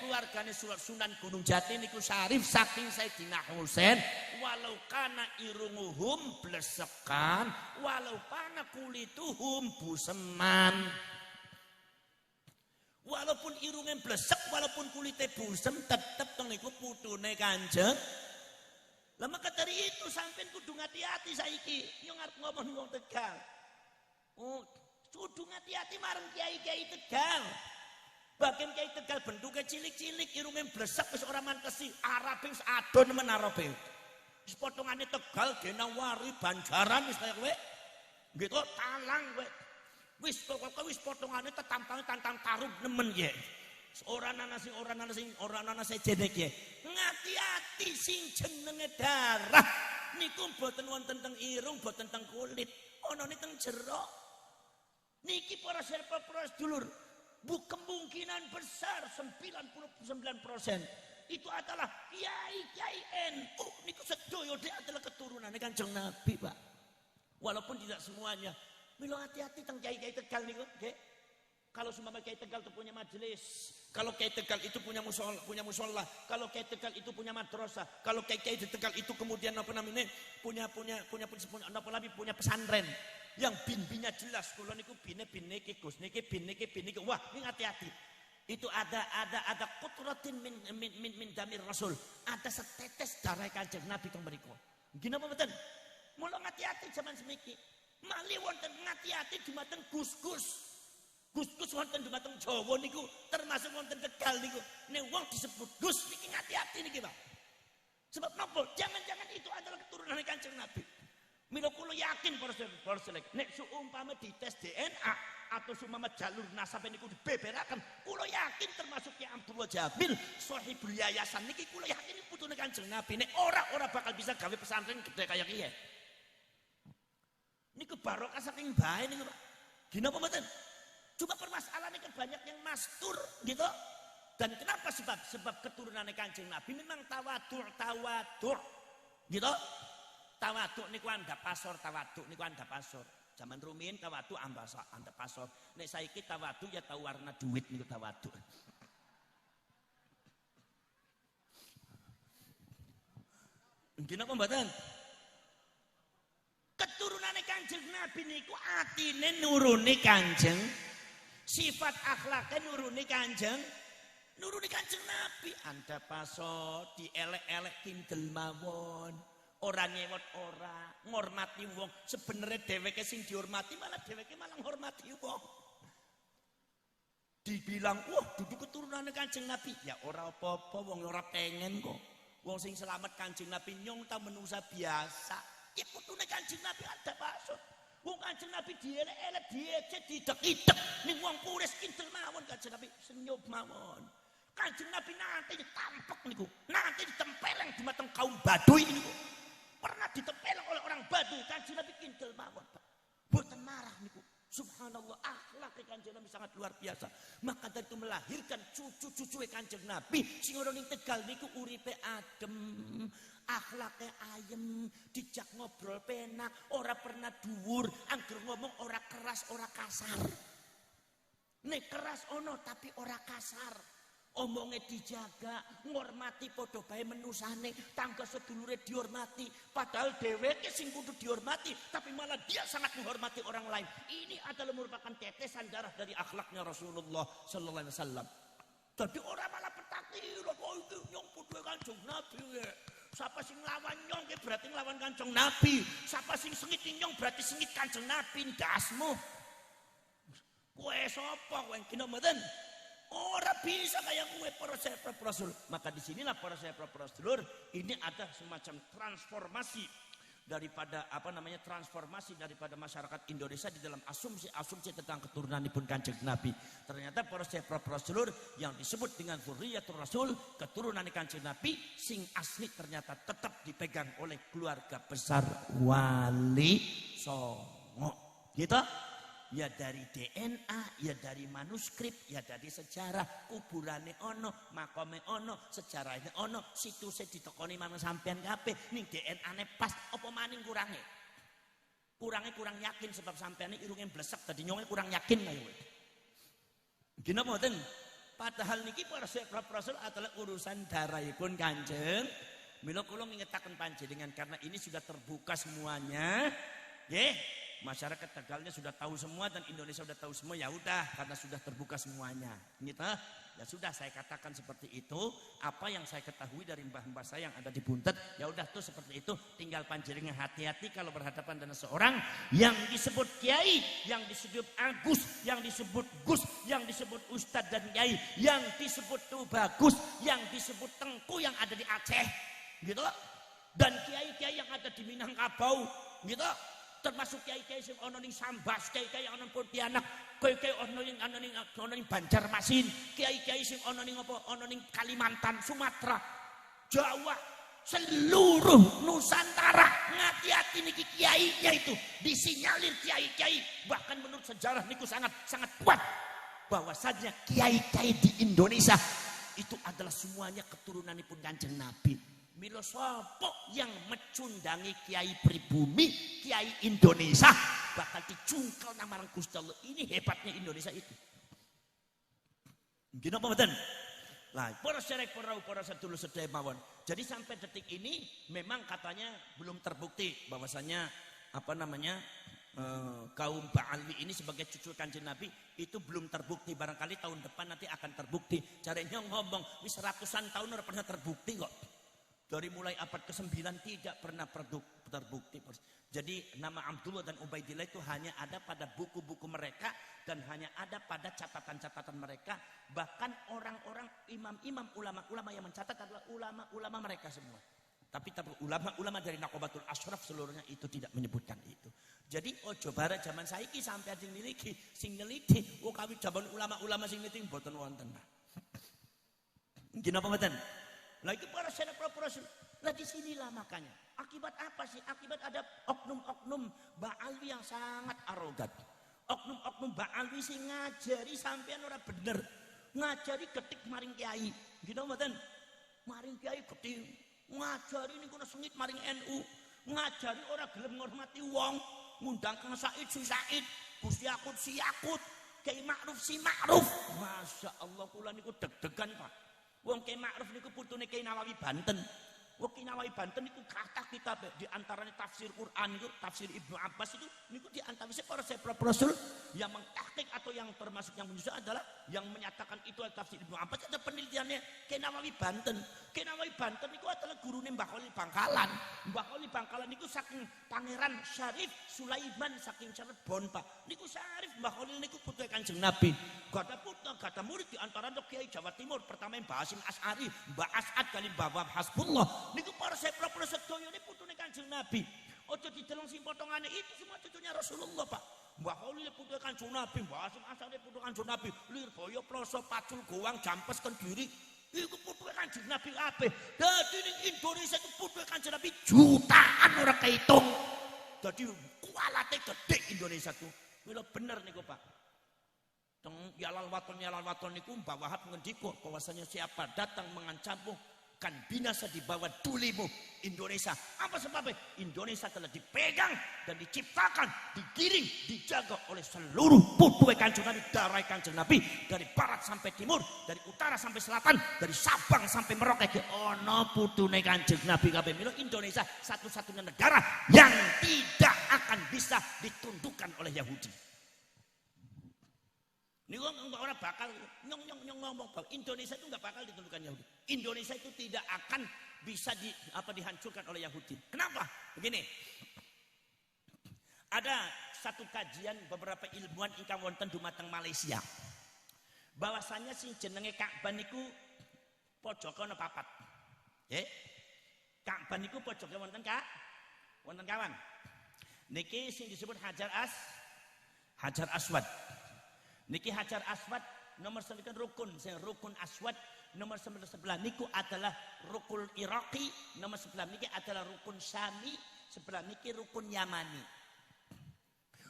Keluargane Sunan Gunung Jati niku Syarif saking Sayyidina Husain. Walau kana irunguhum blesekan, walau kana kulituhum buseman. Walaupun irungnya blesek, walaupun kulitnya busem, tetap tong niku putune Kanjeng. Lah maka dari itu sampean kudu hati-hati saiki. Yo ngarep ngomong wong Tegal. Oh, kudu hati-hati marang kiai-kiai Tegal. Bagian kiai Tegal bentuknya cilik-cilik, irungnya blesek wis ora mantesi, Arabe wis adon men Arabe. Wis potongane Tegal, Genawari, Banjaran wis kaya kowe. Gitu talang kowe. Wis pokoknya wis potongannya tetampang tantang taruh nemen ya. Orang nasi jedek ya. Ngati-hati sing jenenge darah. Niku mboten wonten teng irung, mboten teng kulit. Ono teng jero. Niki para serpa dulur. Kemungkinan besar 99% itu adalah kiai-kiai NU. Niku sedoyo dia adalah keturunan Kanjeng Nabi, Pak. Walaupun tidak semuanya. Milo hati-hati tentang kiai-kiai Tegal nih, okay? Kalau sumber kiai Tegal itu punya majelis, kalau kiai Tegal itu punya musola, kalau kiai Tegal itu punya madrasah, kalau kiai Tegal itu kemudian apa namanya punya pesantren yang bin-binnya jelas. Kalau niku bin niki Gus, niki bin niki. Wah, ini hati-hati. Itu ada qutratin min damir Rasul. Ada setetes darah Kanjeng Nabi teng mriku. Gini apa mboten? Mula hati-hati zaman semiki. Mali wonten ngati-ati dumateng Gus-gus. Gus-gus wonten dumateng Jawa niku, termasuk wonten Tegal niku. Nek wong disebut Gus niki ngati-ati niki, Pak. Sebab napa? Jangan-jangan itu adalah keturunan Kanjeng Nabi. Mila kula yakin para selek, nek seumpama dites DNA atau seumpama jalur nasab niku dibeberaken, kula yakin termasuk Ki Abdullah Jabil, sahibul yayasan niki kula yakin putune Kanjeng Nabi. Nek ora bakal bisa gawe pesantren gede kaya kiye. Niku barokah saking bae niku Pak. Gini apa mboten? Cuma permasalahannya kan banyak yang mastur gitu. Dan kenapa sebab keturunannya Kanjeng Nabi memang tawadhu. Gitu. Tawadhu niku andhap pasor, tawadhu niku andhap pasor. Zaman rumiyin tawadhu andhap pasor. Nek saiki tawadhu ya tau warna duit niku tawadhu. Gini apa mboten? Keturunannya Kanjeng Nabi niku atine nuruni Kanjeng, sifat akhlaknya nuruni Kanjeng Nabi. Anda paso dielek-elek kindel mawon, ora nyewot ora, ngormati wong. Sebenarnya dheweke sing dihormati malah dheweke malah ngormati wong. Dibilang, wah duduk keturunannya Kanjeng Nabi, ya ora apa-apa, wong ora pengen kok. Wong sing selamat Kanjeng Nabi nyong ta manusa biasa. Ya putune Kanjeng Nabi ada pasut. Wong Kanjeng Nabi dielek-elek, diecek, didek-idek. Ning wong puris kintel mawon Kanjeng Nabi senyum mawon. Kanjeng Nabi nanti ditampek niku, nanti ditempeleng dumateng kaum Baduy niku. Pernah ditempeleng oleh orang Baduy, Kanjeng Nabi kintel mawon, Pak. Boten marah niku. Subhanallah, akhlak Kanjeng Nabi sangat luar biasa. Maka dari itu melahirkan cucu-cucu Kanjeng Nabi sing ora ning Tegal niku uripe adem, akhlaknya ayem, dijak ngobrol penak, ora pernah dhuwur, angger ngomong ora keras, ora kasar. Nek keras ono tapi ora kasar. Omongnya dijaga, ngormati padha bae menusane, tangga sedulure dihormati, padahal dheweke sing kudu dihormati, tapi malah dia sangat menghormati orang lain. Ini adalah merupakan tetesan darah dari akhlaknya Rasulullah sallallahu alaihi wasallam. Jadi orang malah petakilon, oh itu nyong putu Kanjeng Nabi. Siapa sing lawan nyong berarti nglawan Kanjeng Nabi. Siapa sing sengit nyong berarti sengit Kanjeng Nabi. Ndasmu. Kowe sapa kowe kena mboten? Ora bisa kayak gue para sahabat Rasul. Maka disinilah para sahabat Rasul ini ada semacam transformasi daripada transformasi daripada masyarakat Indonesia di dalam asumsi tentang keturunanipun Kanjeng Nabi. Ternyata para sahabat Rasul yang disebut dengan Dzurriyyatur Rasul, keturunan Kanjeng Nabi sing asli ternyata tetap dipegang oleh keluarga besar Wali Songo. Gitu? ya dari DNA, ya dari manuskrip, ya dari sejarah. Kuburane ono, makome ono, sejarahnya ono, situsnya ditekoni manung sampean kabeh. Ning DNA-ne pas, apa maning kurange? Kurang yakin sebab sampean irunge blesek dadi nyonge kurang yakin kaya. Gina mboten? Padahal niki para rasul adalah urusan darahipun Kanjeng. Mila kula ngingetaken panjenengan karena ini sudah terbuka semuanya. Nggih, masyarakat Tegalnya sudah tahu semua dan Indonesia sudah tahu semua. Ya udah karena sudah terbuka semuanya. Gitu. Ya sudah saya katakan seperti itu. Apa yang saya ketahui dari mbah-mbah saya yang ada di Buntet, ya udah tuh seperti itu. Tinggal panjenengan hati-hati kalau berhadapan dengan seorang yang disebut kiai, yang disebut Agus, yang disebut Gus, yang disebut Ustadz dan Kiai, yang disebut tuh Bagus, yang disebut Tengku yang ada di Aceh, gitu. Dan kiai-kiai yang ada di Minangkabau, gitu. Termasuk kiai-kiai sing ana ning Sambas, kiai-kiai yang ana ning Pontianak, kiai-kiai ana ning Banjarmasin, kiai-kiai sing ana ning apa? Ana ning Kalimantan, Sumatera, Jawa, seluruh Nusantara. Hati-hati niki kiainya itu disinyalin kiai-kiai. Bahkan menurut sejarah niku sangat kuat bahwasanya kiai-kiai di Indonesia itu adalah semuanya keturunanipun Kanjeng Nabi. Mila sapa yang mecundangi kiai pribumi, kiai Indonesia bakal dicungkel nama Gusti Allah. Ini hebatnya Indonesia itu. Nggih napa mboten? Lah, para sedherek para sedulur sedaya mawon. Jadi sampai detik ini memang katanya belum terbukti bahwasanya kaum Ba'alwi ini sebagai cucu Kanjeng Nabi itu belum terbukti. Barangkali tahun depan nanti akan terbukti. Caranya ngomong wis ratusan tahun ora pernah terbukti kok. Dari mulai abad ke-9 tidak pernah terbukti. Jadi nama Abdullah dan Ubaidillah itu hanya ada pada buku-buku mereka dan hanya ada pada catatan-catatan mereka. Bahkan orang-orang imam-imam ulama-ulama yang mencatat adalah ulama-ulama mereka semua. Tapi ulama-ulama dari Naqobatul Ashraf seluruhnya itu tidak menyebutkan itu. Jadi ojo bara zaman saiki sampai sing miliki, sing neliti, kawit zaman ulama-ulama sing neliti mboten wonten. Nggih napa mboten? Lah itu para sedherek rasul. Lah disinilah makanya. Akibat apa sih? Akibat ada oknum-oknum Ba'alwi yang sangat arogan. Oknum-oknum Ba'alwi sing ngajari sampean ora bener. Ngajari ketik maring kiai. Gitu mboten? Maring kiai ketik. Ngajari niku sengit maring NU. Ngajari ora gelem ngormati wong. Ngundang Kang Said si Said, Gus Yakut si Yakut, Kiai Ma'ruf si Ma'ruf. Masya Allah kula niku deg-degan Pak. Wong Kiai Ma'ruf niku putune Kiai Nawawi Banten. Wong Kiai Nawawi Banten niku kathah kitab di antaranya tafsir Quran niku, tafsir Ibnu Abbas itu niku di antara para rasul yang mentahqiq atau yang termasuk yang menyusun adalah yang menyatakan itu adalah tafsir Ibnu Abbas. Ada penelitiannya Kiai Nawawi Banten. Kiai Nawawi Banten niku adalah gurune Mbah Khalil Bangkalan. Mbah Khalil Bangkalan niku saking Pangeran Syarif Sulaiman saking Cirebon Pak. Niku Syarif Mbah Khalil niku putra Kanjeng Nabi. Gada putra, gada murid di antara Kiai Jawa Timur. Pertama Mbah Hasyim Asy'ari, Mbah As'ad kali Mbah Wahab Hasbullah. Niku para sepro sedaya ini putune Kanjeng Nabi. Ojo dideleng sing potongane itu semua cucunya Rasulullah Pak. Mbah Khalil putu Kanjeng Nabi, Mbah Hasyim Asy'ari putu Kanjeng Nabi, Lirboyo Ploso Pacul Gowang Jampes Kendiri iku putu Kanjeng Nabi kabeh. Dadi ning Indonesia iku putu Kanjeng Nabi jutaan ora kehitung. Dadi kualate gede Indonesia tuh. Mila bener niku Pak. Teng yalal waton niku Mbah Wahab ngendika bahwasanya siapa datang mengancammu kan binasa di bawah dulimu Indonesia. Apa sebabnya? Indonesia telah dipegang dan diciptakan, digiring, dijaga oleh seluruh putu Kanjeng Nabi, darah Kanjeng Nabi dari barat sampai timur, dari utara sampai selatan, dari Sabang sampai Merauke. Ono putune Kanjeng Nabi kabeh. Mila Indonesia satu-satunya negara yang tidak akan bisa ditundukkan oleh Yahudi. Ini orang bakal nyong ngomong bahwa Indonesia itu nggak bakal ditundukkan Yahudi. Indonesia itu tidak akan bisa dihancurkan oleh Yahudi. Kenapa? Begini, ada satu kajian beberapa ilmuwan ingkang wonten dumateng Malaysia. Bahwasanya sing jenenge Ka'bah niku pojoke ana papat. Nggih. Ka'bah niku pojoke wonten kawan. Niki sing disebut Hajar Aswad. Niki Hajar Aswad nomor 9 rukun, rukun Aswad nomor 11 niku adalah rukun Iraqi, nomor 11 niki adalah rukun Syami, sebelah niki rukun Yamani.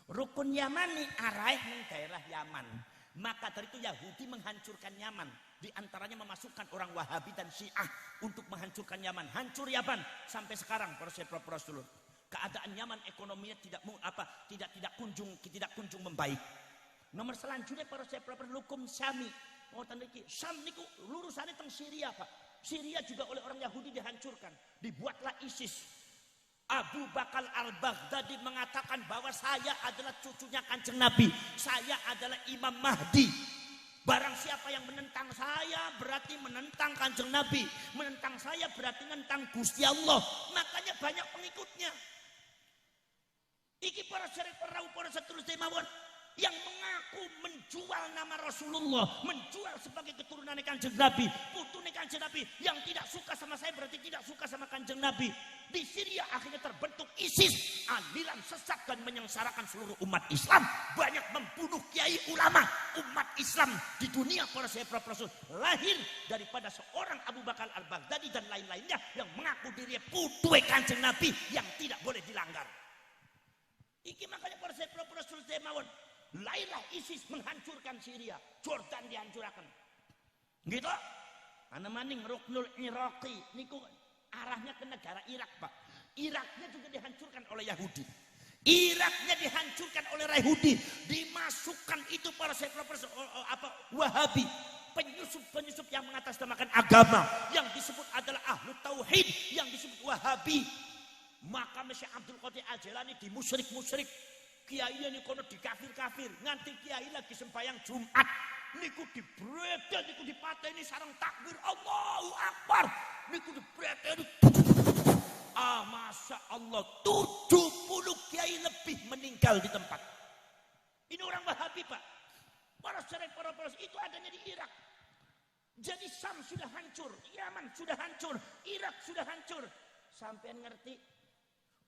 Rukun Yamani araih ning daerah Yaman. Maka dari itu Yahudi menghancurkan Yaman. Di antaranya memasukkan orang Wahabi dan Syiah untuk menghancurkan Yaman. Hancur Yaman sampai sekarang para sedulur. Keadaan Yaman ekonominya tidak kunjung membaik. Nomor selanjutnya para sedulur hukum Syami. Syam niku lurusane teng Syria, Pak. Syria juga oleh orang Yahudi dihancurkan. Dibuatlah ISIS. Abu Bakar al-Baghdadi mengatakan bahwa saya adalah cucunya Kanjeng Nabi. Saya adalah Imam Mahdi. Barang siapa yang menentang saya berarti menentang Kanjeng Nabi. Menentang saya berarti menentang Gusti Allah. Makanya banyak pengikutnya. Iki para syarif perahu para seterusnya mawon yang mengaku menjual nama Rasulullah, menjual sebagai keturunan Kanjeng Nabi, putune Kanjeng Nabi, yang tidak suka sama saya berarti tidak suka sama Kanjeng Nabi. Di Syria akhirnya terbentuk ISIS, aliran sesat dan menyengsarakan seluruh umat Islam, banyak membunuh kiai ulama umat Islam di dunia. Para sahabat Rasul lahir daripada seorang Abu Bakar al-Baghdadi dan lain-lainnya yang mengaku dirinya putune Kanjeng Nabi yang tidak boleh dilanggar. Iki makanya para sahabat Rasul mawon lahirlah ISIS menghancurkan Syria, Jordan dihancurkan. Gitu. Ana maning Ruknul Iraqi niku arahnya ke negara Irak, Pak. Iraknya juga dihancurkan oleh Yahudi. Iraknya dihancurkan oleh Yahudi, dimasukkan itu para Wahabi, penyusup yang mengatasnamakan agama, yang disebut adalah Ahlu Tauhid, yang disebut Wahabi. Maka Syekh Abdul Qadir Al-Jilani di musyrik kiai ini kono di kafir nganti kiai lagi sembahyang Jumat niku dibredel niku dipateni sareng takbir Allahu Akbar niku dibredel. Masya Allah 70 kiai lebih meninggal di tempat. Ini orang Wahabi, Pak. Para itu adanya di Irak. Jadi Syam sudah hancur, Yaman sudah hancur, Irak sudah hancur. Sampean ngerti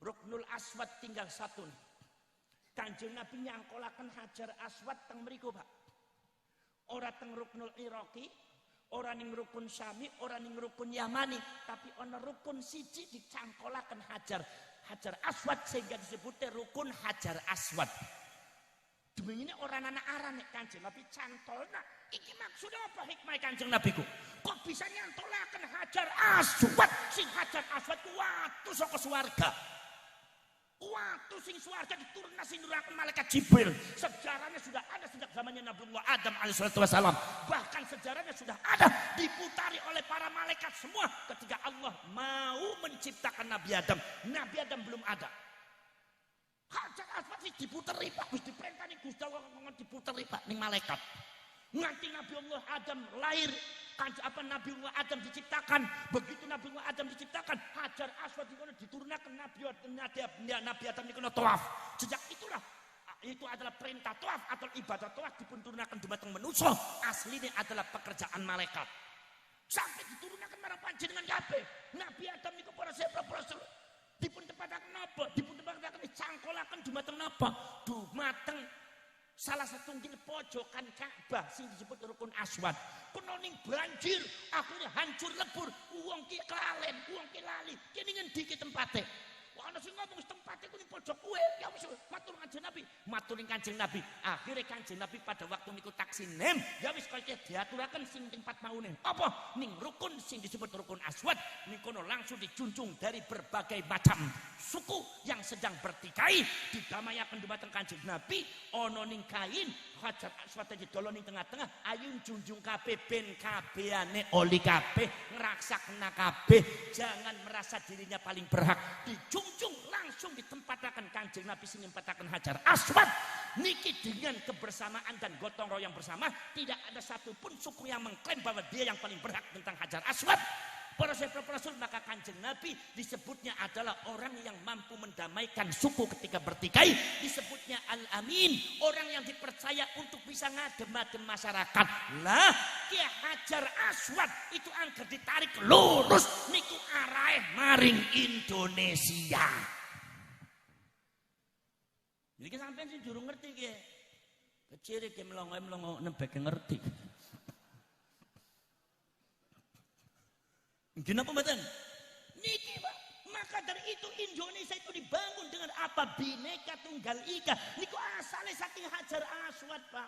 Ruknul Aswad tinggal satu nih. Kanjeng Nabi nyangkolaken Hajar Aswad teng mriku, Pak. Ora teng Ruknul Iraqi, ora ning rukun Syami, ora ning rukun Yamani, tapi ana rukun siji dicangkolaken Hajar Aswad sehingga disebutnya rukun Hajar Aswad. Demi orang anak arah nek Kanjeng Nabi cantolna. Iki maksudnya apa hikmah Kanjeng Nabi ku? Kok bisa nyantolaken Hajar Aswad? Sing Hajar Aswad ku watu saka swarga. Waktu sing swarga diturunkan sing nurunkan malaikat Jibril. Sejarahnya sudah ada sejak zamannya Nabiullah Adam alaihissalam. Bahkan sejarahnya sudah ada diputari oleh para malaikat semua ketika Allah mau menciptakan Nabi Adam. Nabi Adam belum ada. Hajar Aswad sih diputeri Pak, wis diperintahni Gusti Allah ngomong diputeri Pak ning malaikat. Nganti Nabiullah Adam lahir, Nabiullah Adam diciptakan. Begitu Nabiullah Adam diciptakan, Hajar Aswad diturunkan Nabi Adam dikono tawaf. Sejak itulah itu adalah perintah tawaf atau ibadah tawaf dipun turunkan dumateng manusa. Aslinya adalah pekerjaan malaikat. Sampai diturunkan marang panjenengan kabeh. Nabi Adam niku para Rasul dipun tepataken napa? Dipun tepataken cangkolaken dumateng napa? Dumateng salah satu pojokan Ka'bah sing disebut Rukun Aswad. Kono ning banjir, akhirnya hancur lebur. Wong ki kelalen, wong ki lali. Kene ngendi ki tempate? Ana sing ngomong tempate ku ning pojok kuwe. Ya wis matur Kanjeng Nabi, matur ning Kanjeng Nabi. Akhirnya Kanjeng Nabi pada waktu niku taksinem, ya wis kaya diaturaken sing tempat maune. Apa? Ning rukun sing disebut Rukun Aswad niku langsung dijunjung dari berbagai macam suku yang sedang bertikai didamayaken dumateng Kanjeng Nabi. Ana ning kain Hajar Aswad didolo ning tengah-tengah, ayun junjung kabeh ben kabehane oli kabeh, ngraksakna kabeh, jangan merasa dirinya paling berhak. Dijunjung langsung ditempataken Kanjeng Nabi sing nempataken Hajar Aswad niki dengan kebersamaan dan gotong royong bersama. Tidak ada satupun suku yang mengklaim bahwa dia yang paling berhak tentang Hajar Aswad. Para sahabat Rasul, maka Kanjeng Nabi disebutnya adalah orang yang mampu mendamaikan suku ketika bertikai. Disebutnya Al-Amin, orang yang dipercaya untuk bisa ngadem-adem masyarakat. Lah, Ki Hajar Aswad itu angker ditarik lurus niku arahe maring Indonesia. Iki sampean sing durung ngerti ki. Kecire ki melongo-melongo nembek ngerti. Gini apa mboten? Niki Pak, Maka dari itu Indonesia itu dibangun dengan apa? Bhinneka Tunggal Ika. Niku asalnya saking Hajar Aswad, Pak.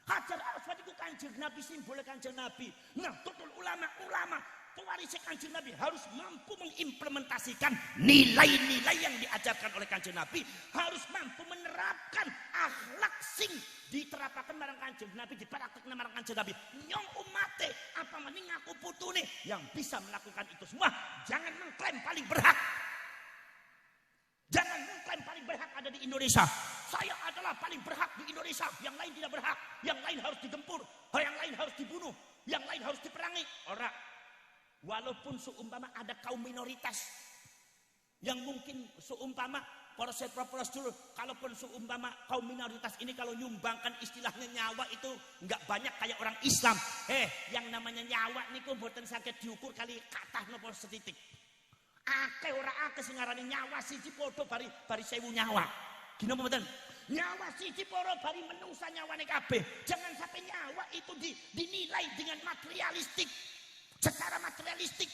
Hajar Aswad itu Kanjeng Nabi, simbol Kanjeng Nabi. Nah, total ulama-ulama pewaris Kanjeng Nabi harus mampu mengimplementasikan nilai-nilai yang diajarkan oleh Kanjeng Nabi, harus mampu menerapkan akhlak sing diterapkan marang Kanjeng Nabi, dipraktekkan marang Kanjeng Nabi. Nyong umate apa mending aku putune yang bisa melakukan itu semua. Jangan mengklaim paling berhak. Jangan mengklaim paling berhak ada di Indonesia. Saya adalah paling berhak di Indonesia, yang lain tidak berhak, yang lain harus digempur, yang lain harus dibunuh, yang lain harus diperangi. Ora. Walaupun seumpama ada kaum minoritas yang mungkin seumpama poros dulu, kalaupun seumpama kaum minoritas ini kalau nyumbangkan istilahnya nyawa itu nggak banyak kayak orang Islam. Yang namanya nyawa niku mboten sakit diukur kali kathah napa setitik. Akeh ora akeh sing ngarani nyawa siji padha bari 1000 nyawa. Gino mboten? Nyawa siji para bari menungsa nyawane kabeh. Jangan sampai nyawa itu dinilai dengan materialistik. Secara materialistik.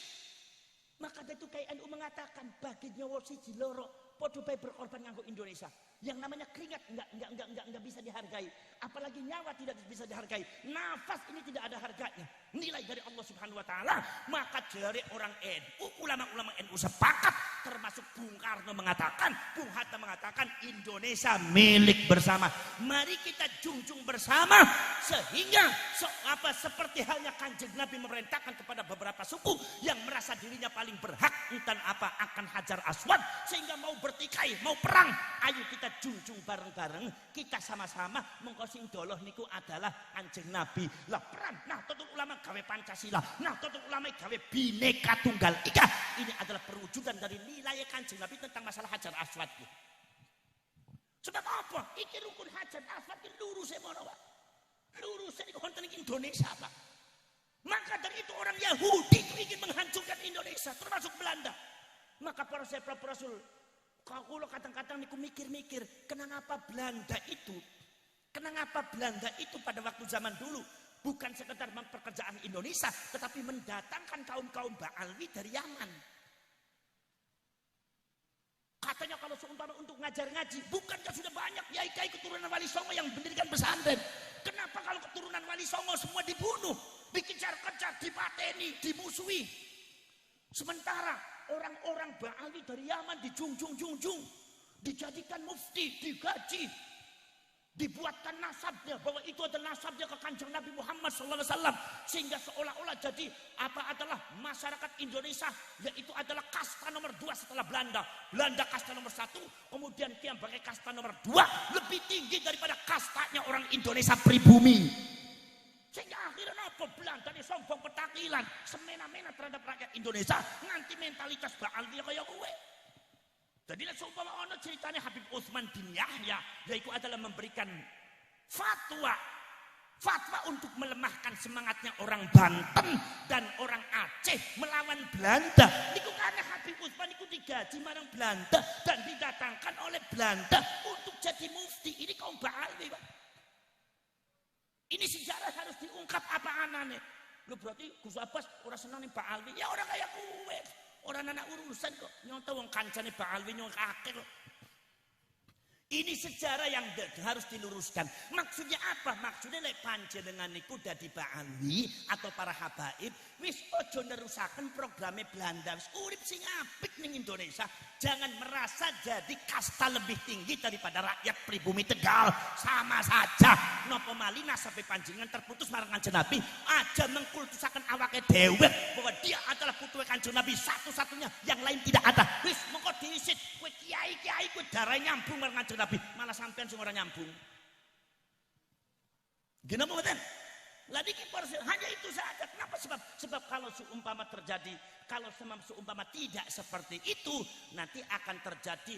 Maka itu kayak NU mengatakan bagi nyawa siji loro padha bae berkorban nganggo Indonesia. Yang namanya keringat enggak bisa dihargai, apalagi nyawa tidak bisa dihargai. Nafas ini tidak ada harganya. Nilai dari Allah Subhanahu wa taala. Maka dari orang NU, ulama-ulama NU sepakat, termasuk Bung Karno mengatakan, Bung Hatta mengatakan Indonesia milik bersama. Mari kita junjung bersama sehingga seperti halnya Kanjeng Nabi memerintahkan kepada beberapa suku yang merasa dirinya paling berhak entan apa akan Hajar Aswad sehingga mau bertikai, mau perang. Ayo kita junjung bareng-bareng, kita sama-sama mengko sing doloh niku adalah Kanjeng Nabi. Lah peran Nahdlatul Ulama gawe Pancasila, Nahdlatul Ulama gawe Bhinneka Tunggal Ika. Ini adalah perwujudan dari nilai Kanjeng Nabi tentang masalah Hajar Aswad. Sebab apa? Iki rukun Hajar Aswad iki lurus mono, Pak. Lurus niku wonten ing Indonesia, Pak. Maka dari itu orang Yahudi itu ingin menghancurkan Indonesia, termasuk Belanda. Maka para Rasul, kalau kadang-kadang niku mikir-mikir, kenapa Belanda itu pada waktu zaman dulu bukan sekedar memperkerjaan Indonesia, tetapi mendatangkan kaum-kaum Ba'alwi dari Yaman. Katanya kalau seumpama untuk ngajar ngaji, bukankah sudah banyak kiai-kiai keturunan Wali Songo yang mendirikan pesantren? Kenapa kalau keturunan Wali Songo semua dibunuh, dikejar-kejar, dipateni, dimusuhi? Sementara orang-orang Ba'alwi dari Yaman dijunjung-junjung, dijadikan mufti, digaji, dibuatkan nasabnya bahwa itu adalah nasabnya ke Kanjeng Nabi Muhammad SAW, sehingga seolah-olah jadi adalah masyarakat Indonesia, yaitu adalah kasta nomor 2 setelah Belanda. Belanda kasta nomor 1, kemudian dia sebagai kasta nomor 2 lebih tinggi daripada kastanya orang Indonesia pribumi. Sehingga akhirnya apa? Belanda ini sombong petakilan, semena-mena terhadap rakyat Indonesia, nganti mentalitas Ba'alwi kayak gue. Jadi seumpama ono ceritanya Habib Utsman bin Yahya, yaitu adalah memberikan fatwa untuk melemahkan semangatnya orang Banten dan orang Aceh melawan Belanda. Niku karena Habib Utsman niku digaji marang Belanda dan didatangkan oleh Belanda untuk jadi mufti. Ini kaum Ba'alwi, Pak. Ini sejarah harus diungkap apa anane. Lu berarti Gus Abbas orang senang nih Ba'alwi. Ya orang kayak gue. Orang anak urusan kok. Nyontoh wong kancane Ba'alwi nyong kakek kok. Ini sejarah yang harus diluruskan. Maksudnya apa? Maksudnya lek panjenengan niku dadi Ba'alwi atau para habaib, wis ojo nerusaken programe Belanda. Wis urip sing apik ning Indonesia. Jangan merasa jadi kasta lebih tinggi daripada rakyat pribumi Tegal. Sama saja. Napa malih sampai panjenengan terputus marang Kanjeng Nabi, aja mengkultusaken awake dhewe bahwa dia adalah putuhe Kanjeng Nabi satu-satunya, yang lain tidak ada. Wis mengko diisit kowe kiai-kiai kowe darah nyambung marang Kanjeng Nabi, malah sampean sing ora nyambung. Gini apa mboten? Lah niki hanya itu saja. Kenapa? Sebab kalau seumpama tidak seperti itu, nanti akan terjadi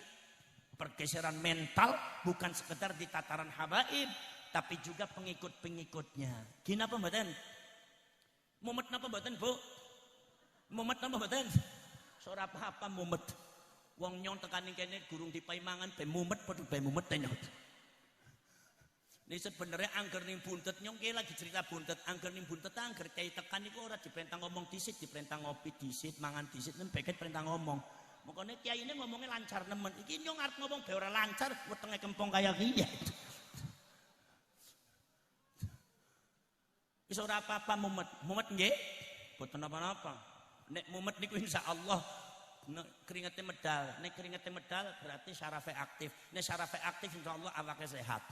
pergeseran mental, bukan sekedar di tataran habaib, tapi juga pengikut-pengikutnya. Gini apa mboten? Mumet napa mboten, Bu? Mumet napa mboten? Ora apa-apa mumet. Wong nyong tekaning kene gurung dipai mangan be mumet padha be mumet nyong. Ini sebenarnya angger ning buntet nyong ki lagi cerita buntet, angger ning buntet angger kayak tekan niku ora diperintah ngomong disit, diperintah ngopi disit, mangan disit, nang beket perintah ngomong. Makanya kiai ini ngomongnya lancar nemen. Iki nyong arep ngomong be ora lancar, wetenge kempong kaya kiye. Wis ora apa-apa mumet. Mumet nggih? Boten apa-apa. Nek mumet niku insyaallah keringetnya medal. Nek keringetnya medal berarti syarafe aktif. Nek syarafe aktif insyaallah awake sehat.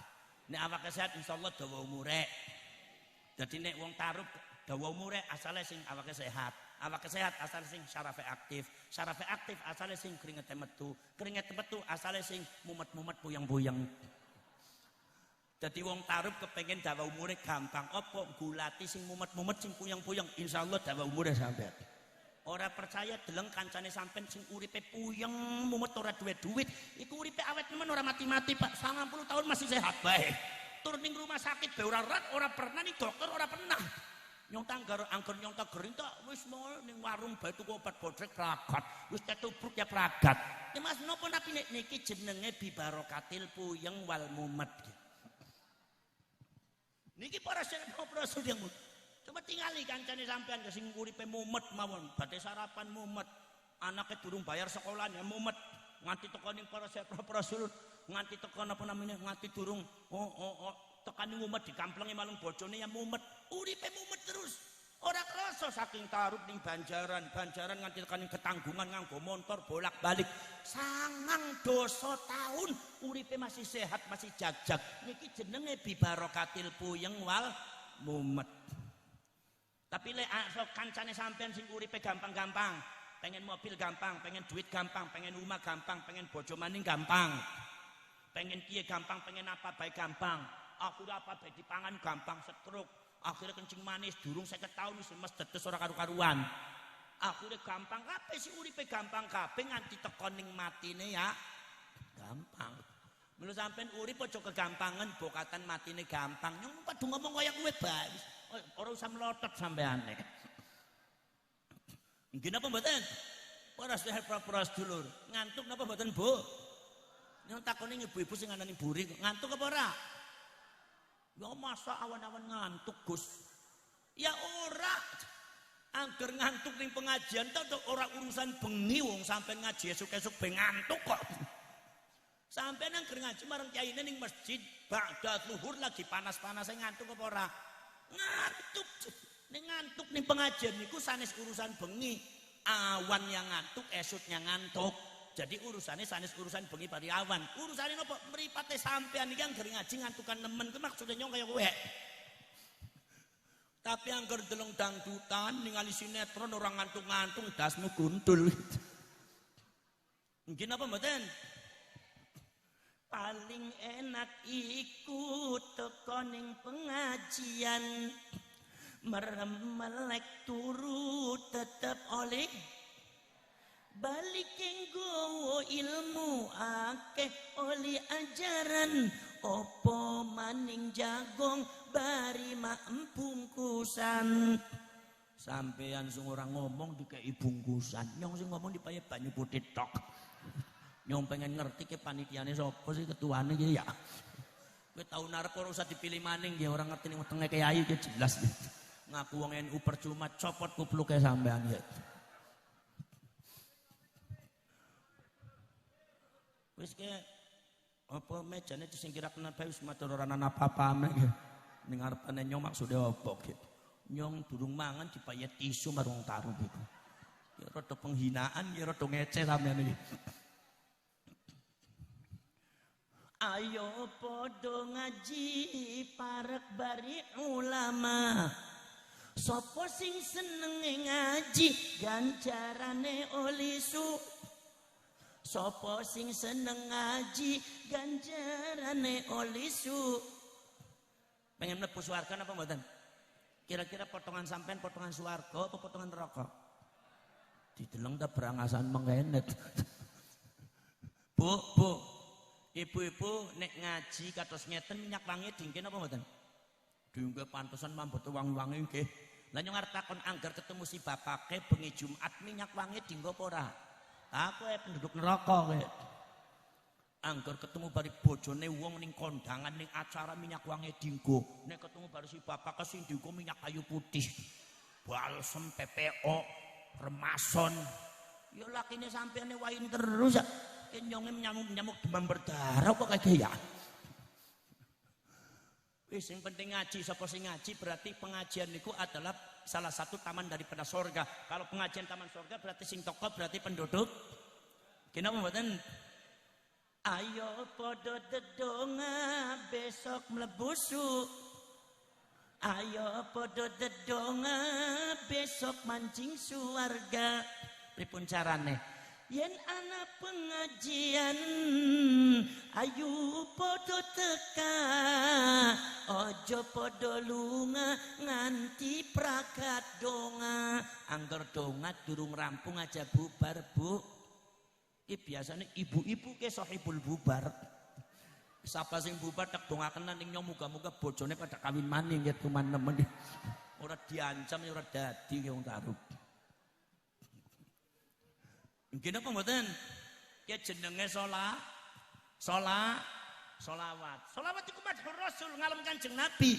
Nek awake sehat insyaallah dawa umure. Jadi nek wong tarup dawa umure asale sing awake sehat. Awake sehat asale sing syarafe aktif. Syarafe aktif asale sing keringete metu. Keringete metu asale sing mumet-mumet puyeng-puyeng. Jadi wong tarup kepengen dawa umure gampang. Apa gulati sing mumet-mumet sing puyeng-puyeng insyaallah dawa umure sampean. Ora percaya deleng kancane sampean sing uripe puyeng mumet ora duwe-duit, iku uripe awet nemen ora mati-mati Pak. 90 tahun masih sehat bae. Tur ning rumah sakit bae ora pernah ning dokter ora pernah. Nyong tanggar angger nyong tagerin tak wis mall ning warung bae tuku obat bodrek pragat. Wis tetubruk ya pragat. Ya Mas napa napi niki jenenge bibarokatil puyeng wal mumet. Niki para rasul yang coba tinggali kancane sampean sing uripe mumet mawon, badhe sarapan mumet, anake durung bayar sekolahnya mumet, nganti teko ning para rasul, nganti teko napa namanya nganti durung tekani mumet dikamplengi malung bojone ya mumet, uripe mumet terus. Ora krasa saking tarup ning Banjaran nganti tekan ning Ketanggungan nganggo motor bolak-balik. 9 dosa tahun uripe masih sehat, masih jagjag. Niki jenenge bibarokatil puyeng wal mumet. Tapi lek kancane sampean sing uripe gampang-gampang, pengen mobil gampang, pengen duit gampang, pengen rumah gampang, pengen bojo maning gampang. Pengen kiye gampang, pengen apa bae gampang. Aku apa bae dipangan gampang stroke. Akhirnya kencing manis durung 50 tahun wis lemes tetes ora karu-karuan. Akhirnya gampang kabeh si uripe gampang kabeh nganti teko ning matine ya gampang. Mula sampean urip aja kegampangan bokatan matine gampang. Nyong padha ngomong kaya kowe bae. Ora usah melotot sampeane. Nggih napa mboten? Para sedulur, ngantuk napa mboten, Bu? Nyong takoni ibu-ibu sing ana ning buri, ngantuk apa ora? Ya masa awan-awan ngantuk Gus. Ya ora. Angger ngantuk ning pengajian tok ora urusan bengi wong sampean ngaji esuk-esuk ben ngantuk kok. Sampean angger ngaji marang kiyaine ning masjid ba'da zuhur lagi panas-panase ngantuk apa ora? Ngantuk. Ning ngantuk ning pengajian niku sanes urusan bengi. Awan yang ngantuk, esutnya ngantuk. Jadi urusannya sanes urusan bengi pari awan. Urusannya napa mripate sampean iki angger ngaji ngantukan nemen ku maksude nyong kaya kowe. Tapi angger deleng dangdutan ningali sinetron orang ngantuk-ngantuk dasmu gundul. Nggih napa mboten? Paling enak iku teko ning pengajian. Merem melek turu tetep oleh balik nggowo ilmu akeh oli ajaran opo maning jagong bari bungkusan. Sampeyan sing ora ngomong dikei bungkusan, nyong sing ngomong dipaye banyu putih tok. Nyong pengen ngerti ke panitiane sapa sih ketuane iki ya. Kowe tau narep ora usah dipilih maning nggih, ora ngerti ning wetenge kiai iki jelas. Ngaku wong NU percuma copot kupluke sampean ya. Wis ke apa mejane disingkira kena bae wis matur ora ana apa-apa mek. Ning ngarepane nyong maksude apa ki? Nyong durung mangan dipayet tisu marang taruh iku. Ya rada penghinaan, ya rada ngece sampean iki. Ayo podo ngaji parek bari ulama. Sopo sing senenge ngaji ganjarane oli su. Sopo sing seneng ngaji ganjarane oli su. Pengen mlebu swarga napa mboten? Kira-kira potongan sampean potongan swarga apa potongan neraka? Dideleng ta berangasan mengenet. Bu, ibu-ibu nek ngaji kados ngeten minyak wangi dingke napa mboten? Dingke pantesan mambete wangi-wangi nggih. Lah nyong arep takon angger ketemu si bapake bengi Jumat minyak wangi dinggo apa ora? Aku penduduk neraka kowe. Angger ketemu bari bojone wong ning kondangan ning acara minyak wangi dinggo. Nek ketemu bari si bapak sing dinggo minyak kayu putih. Balsem PPO, remason. Ya lakine sampeane wain terus ya. Kenyonge nyamuk-nyamuk demam berdarah kok kayak ya. Wis sing penting ngaji, sapa sing ngaji berarti pengajian niku adalah salah satu taman daripada sorga. Kalau pengajian taman sorga berarti sing toko berarti penduduk. Kenapa mboten? Ayo podo dedonga besok mlebu su. Ayo podo dedonga besok mancing suarga. Pripun carane? Yen ana pengajian ayu podo teka ojo podo lunga nganti prakat donga angger donga durung rampung aja bubar bu. Iki biasane ibu-ibu ke sahibul bubar. Sapa sing bubar tak dongakenan ning muga-muga bojone pada kawin maning ya teman-teman. Ora diancam ya ora dadi wong taruh. Mungkin apa mboten? Ya jenenge solawat. Solawat itu madhur Rasul ngalem Kanjeng Nabi.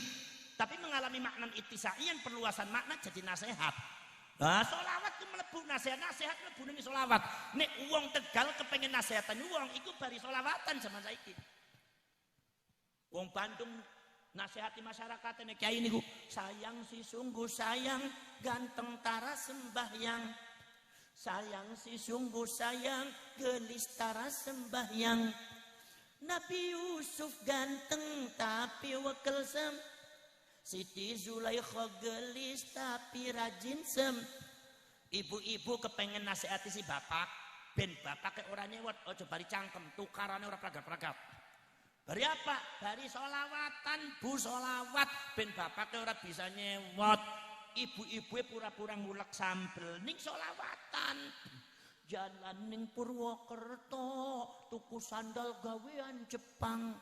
Tapi mengalami makna ittisaian perluasan makna jadi nasihat. Nah, solawat itu mlebu nasihat mlebu ning solawat. Nek wong Tegal kepengen nasihatan wong iku bari solawatan zaman saiki. Wong Bandung nasihati masyarakat nek kiai niku sayang si sungguh sayang ganteng tara sembahyang. Sayang si sungguh sayang gelis tara sembahyang. Nabi Yusuf ganteng tapi wekel sem. Siti Zulaikha gelis tapi rajin sem. Ibu-ibu kepengen nasihati si bapak ben bapak ke orang nyewot ojo bari cangkem tukarane ora pragat-pragat. Bari apa? Bari solawatan bu solawat ben bapak ke ora bisa nyewot. Ibu-ibu pura-pura ngulek sambel ning solawatan. Jalan ning Purwokerto tuku sandal gawean Jepang.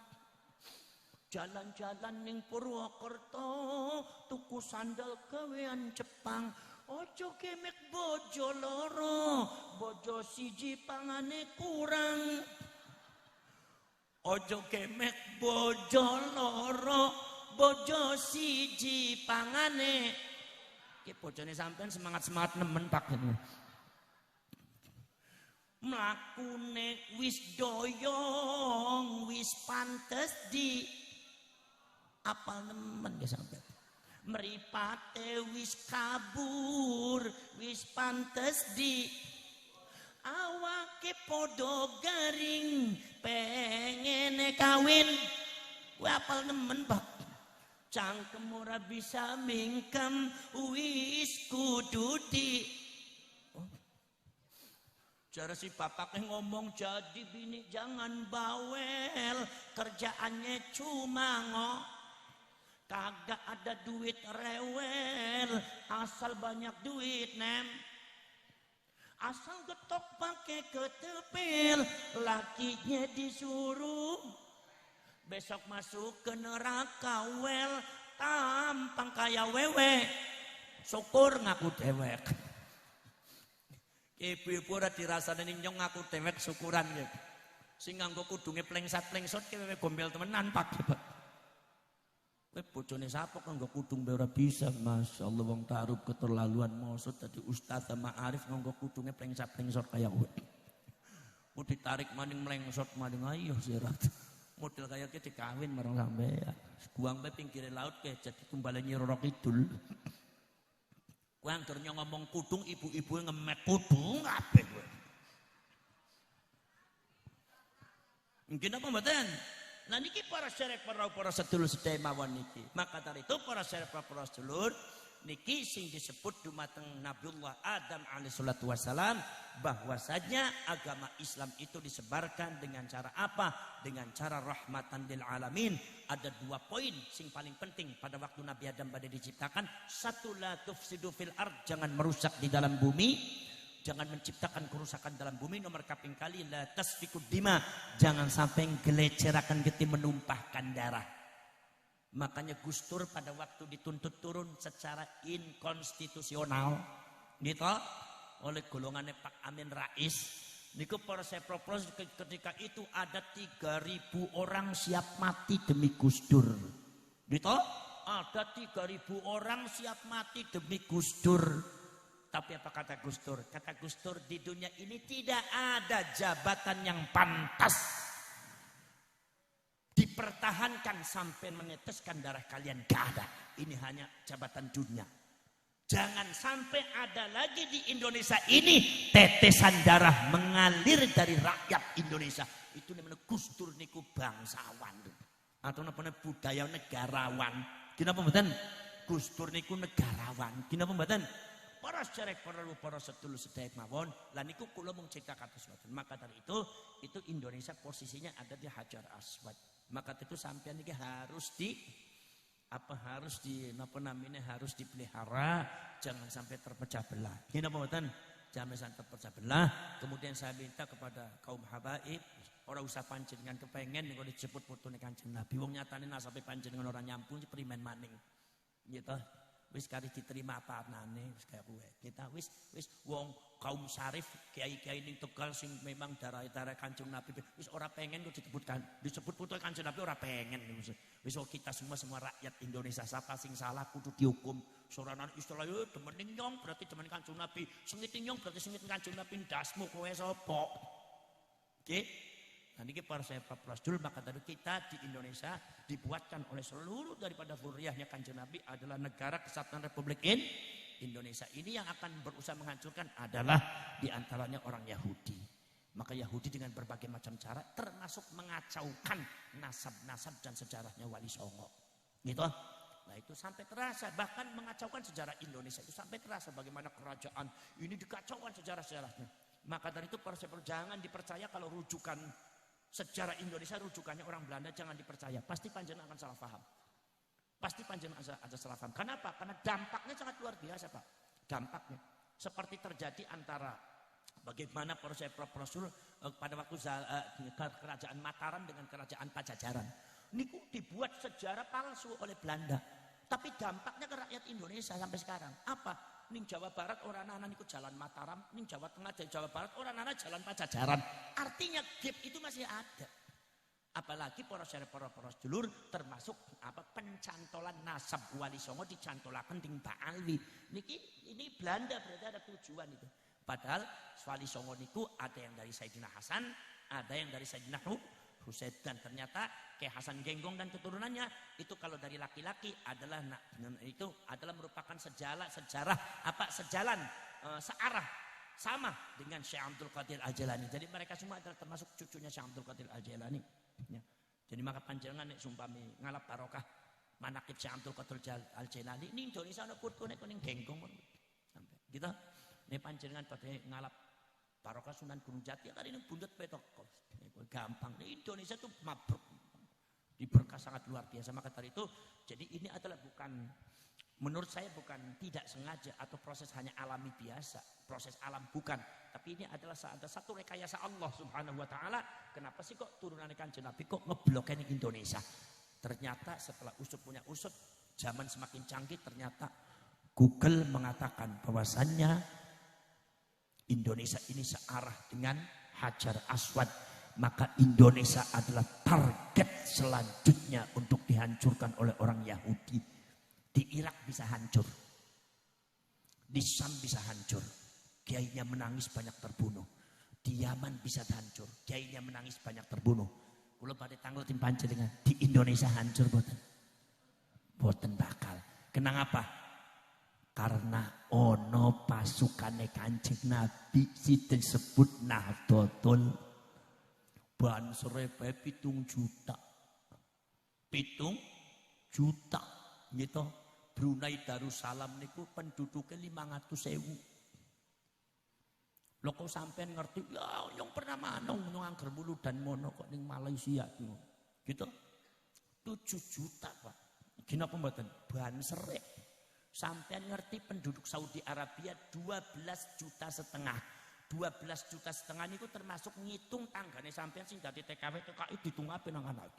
Jalan-jalan ning Purwokerto tuku sandal gawean Jepang. Ojo kemek bojo loro, bojo siji pangane kurang. Ojo kemek bojo loro, bojo siji pangane. Ki bojone sampean semangat-semangat nemen Pak. Mlakune wis doyong, wis pantes di apal nemen ya sampean. Mripate wis kabur, wis pantes di awake podo garing, pengene kawin. Kuwi apal nemen Pak. Cangkem ora bisa mingkem wis kudu di. Cara si bapak ngomong jadi bini jangan bawel, kerjaannya cuma kagak ada duit rewel, asal banyak duit nem. Asal getok pakai ketepil, lakinya disuruh besok masuk ke neraka wel tampang kaya wewe syukur ngaku dewek. Ibu-ibu ora dirasane ning nyong ngaku dewek syukuran ya. Sing nganggo kudunge plengsat-plengsot ke wewe gombel temenan Pak. Kowe bojone sapa kok nganggo kudung ora bisa. Masyaallah wong taruh keterlaluan maksud dadi ustaz sama arif nganggo kudunge plengsat-plengsot kaya kowe. Mau ditarik maning mlengsot maning ayo sirat. Model kayak kita dikawin marang sampean. Guang bae pinggir laut ke jadi tumbale Nyi Roro Kidul. Kowe angger ngomong kudung ibu-ibu ngemet kudung kabeh kowe. Mungkin apa mboten? Nah niki para syarek para sedulur sedaya mawon niki. Maka dari itu para syarek para sedulur niki sing disebut dumateng Nabiullah Adam alaihi salatu wasalam bahwasanya agama Islam itu disebarkan dengan cara apa? Dengan cara rahmatan lil alamin. Ada 2 poin sing paling penting pada waktu Nabi Adam pada diciptakan. Satu, la tufsidu fil ard, jangan merusak di dalam bumi. Jangan menciptakan kerusakan dalam bumi. Nomor kaping kali, la tasfikud dima, jangan sampai gelecerakan geti menumpahkan darah. Makanya Gus Dur pada waktu dituntut turun secara inkonstitusional gitu oleh golongannya Pak Amin Rais. Niku para sepropros ketika itu ada 3.000 orang siap mati demi Gus Dur. Gitu? Ada 3.000 orang siap mati demi Gus Dur. Tapi apa kata Gus Dur? Kata Gus Dur, di dunia ini tidak ada jabatan yang pantas dipertahankan sampai meneteskan darah kalian. Gak ada. Ini hanya jabatan dunia. Jangan sampai ada lagi di Indonesia ini tetesan darah mengalir dari rakyat Indonesia. Itu namanya Gus Dur niku bangsawan. Atau namanya budaya negarawan. Kenapa mboten? Gus Dur niku negarawan. Kenapa mboten? Para sejarah para sedulur sedaya mawon, lan niku kula mung cerita kados mboten. Maka dari itu Indonesia posisinya ada di Hajar Aswad. Maka itu sampean iki harus harus dipelihara, jangan sampai terpecah belah. Gini apa mboten? Jangan sampai terpecah belah. Kemudian saya minta kepada kaum habaib, orang usah panjenengan kepengen nek disebut putune Kanjeng Nabi. Wong nyatane nasabe panjenengan ora nyampung primen maning. Gitu. Wis kari diterima apa anane wis kaya kowe. Kita wis wong kaum syarif kiai-kiai ning Tegal sing memang darah-darah Kanjeng Nabi wis ora pengen kok disebut putu Kanjeng Nabi ora pengen. Wis kita semua rakyat Indonesia siapa sing salah kudu dihukum. Soranan istilah yo demen nyong berarti demen Kanjeng Nabi, sengit nyong berarti sengit Kanjeng Nabi, ndasmu kowe sapa? Oke. Nah ini para Rasul, maka dari kita di Indonesia dibuatkan oleh seluruh daripada zuriyahnya Kanjeng Nabi adalah negara kesatuan Republik Indonesia. Ini yang akan berusaha menghancurkan adalah diantaranya orang Yahudi. Maka Yahudi dengan berbagai macam cara termasuk mengacaukan nasab-nasab dan sejarahnya Wali Songo. Gitu. Nah itu sampai terasa, bahkan mengacaukan sejarah Indonesia itu sampai terasa bagaimana kerajaan ini dikacaukan sejarah-sejarahnya. Maka dari itu para jangan dipercaya kalau rujukan sejarah Indonesia rujukannya orang Belanda, jangan dipercaya. Pasti panjenengan akan salah paham. Pasti panjenengan ada salah paham. Kenapa? Karena dampaknya sangat luar biasa, Pak. Dampaknya. Seperti terjadi antara bagaimana para Rasul pada waktu kerajaan Mataram dengan kerajaan Pajajaran. Ini dibuat sejarah palsu oleh Belanda. Tapi dampaknya ke rakyat Indonesia sampai sekarang. Apa? Ning Jawa Barat orang anak ikut jalan Mataram, ning Jawa Tengah dan Jawa Barat orang anak jalan Pajajaran. Artinya gap itu masih ada. Apalagi para sedulur termasuk pencantolan nasab Wali Songo dicantolaken ting Pak Alwi. Ini Belanda berarti ada tujuan itu. Padahal Wali Songo niku ada yang dari Sayyidina Hasan, ada yang dari Sayyidina Husain, dan ternyata kayak Hasan Genggong dan keturunannya itu kalau dari laki-laki adalah itu adalah merupakan sejalan searah sama dengan Syekh Abdul Qadir Al-Jailani. Jadi mereka semua adalah termasuk cucunya Syekh Abdul Qadir Al-Jailani. Ya. Jadi maka panjenengan nek sumpami ngalap barokah manaqib Syekh Abdul Qadir Al-Jailani ini Indonesia ana putune kuning Genggong sampai. Gitu. Nek panjenengan badhe ngalap barokah Sunan Gunung Jati tadi ini bundut petok. Gampang. Indonesia itu mabruk. Diberkah sangat luar biasa. Maka dari itu, jadi ini adalah menurut saya bukan tidak sengaja atau proses hanya alami biasa. Proses alam bukan. Tapi ini adalah ada satu rekayasa Allah Subhanahu wa Ta'ala. Kenapa sih kok turunan Kanjeng Nabi kok ngeblokin Indonesia? Ternyata setelah punya usut, zaman semakin canggih, ternyata Google mengatakan bahwasannya Indonesia ini searah dengan Hajar Aswad. Maka Indonesia adalah target selanjutnya untuk dihancurkan oleh orang Yahudi. Di Irak bisa hancur. Di Syam bisa hancur. Kiainya menangis banyak terbunuh. Di Yaman bisa hancur. Kiainya menangis banyak terbunuh. Kalau pada tanggal tim panjenengan di Indonesia hancur boten. Boten bakal. Kenapa? Karena ono pasukane Kanjeng Nabi si disebut Nahdlatul Bansere 7 juta. 7 juta. Gitu. Brunei Darussalam niku penduduknya 500.000. Lho kok sampean ngerti? Ya yang pernah manung angger mulu dan mono kok ning Malaysia gitu. 7 juta, Pak. Kenapa mboten? Bansere. Sampean ngerti penduduk Saudi Arabia 12,5 juta. 12,5 juta niku termasuk ngitung tanggane sampean sing dadi TKW TKI ditungape nang anak.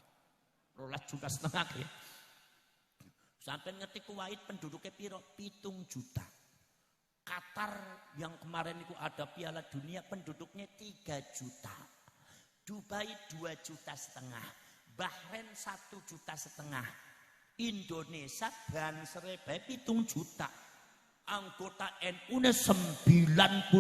12,5 juta ya. Sampean ngerti Kuwait penduduknya piro? 7 juta. Qatar yang kemarin niku ada Piala Dunia penduduknya 3 juta. Dubai 2,5 juta. Bahrain 1,5 juta. Indonesia Bansere 7 juta. Anggota NU 97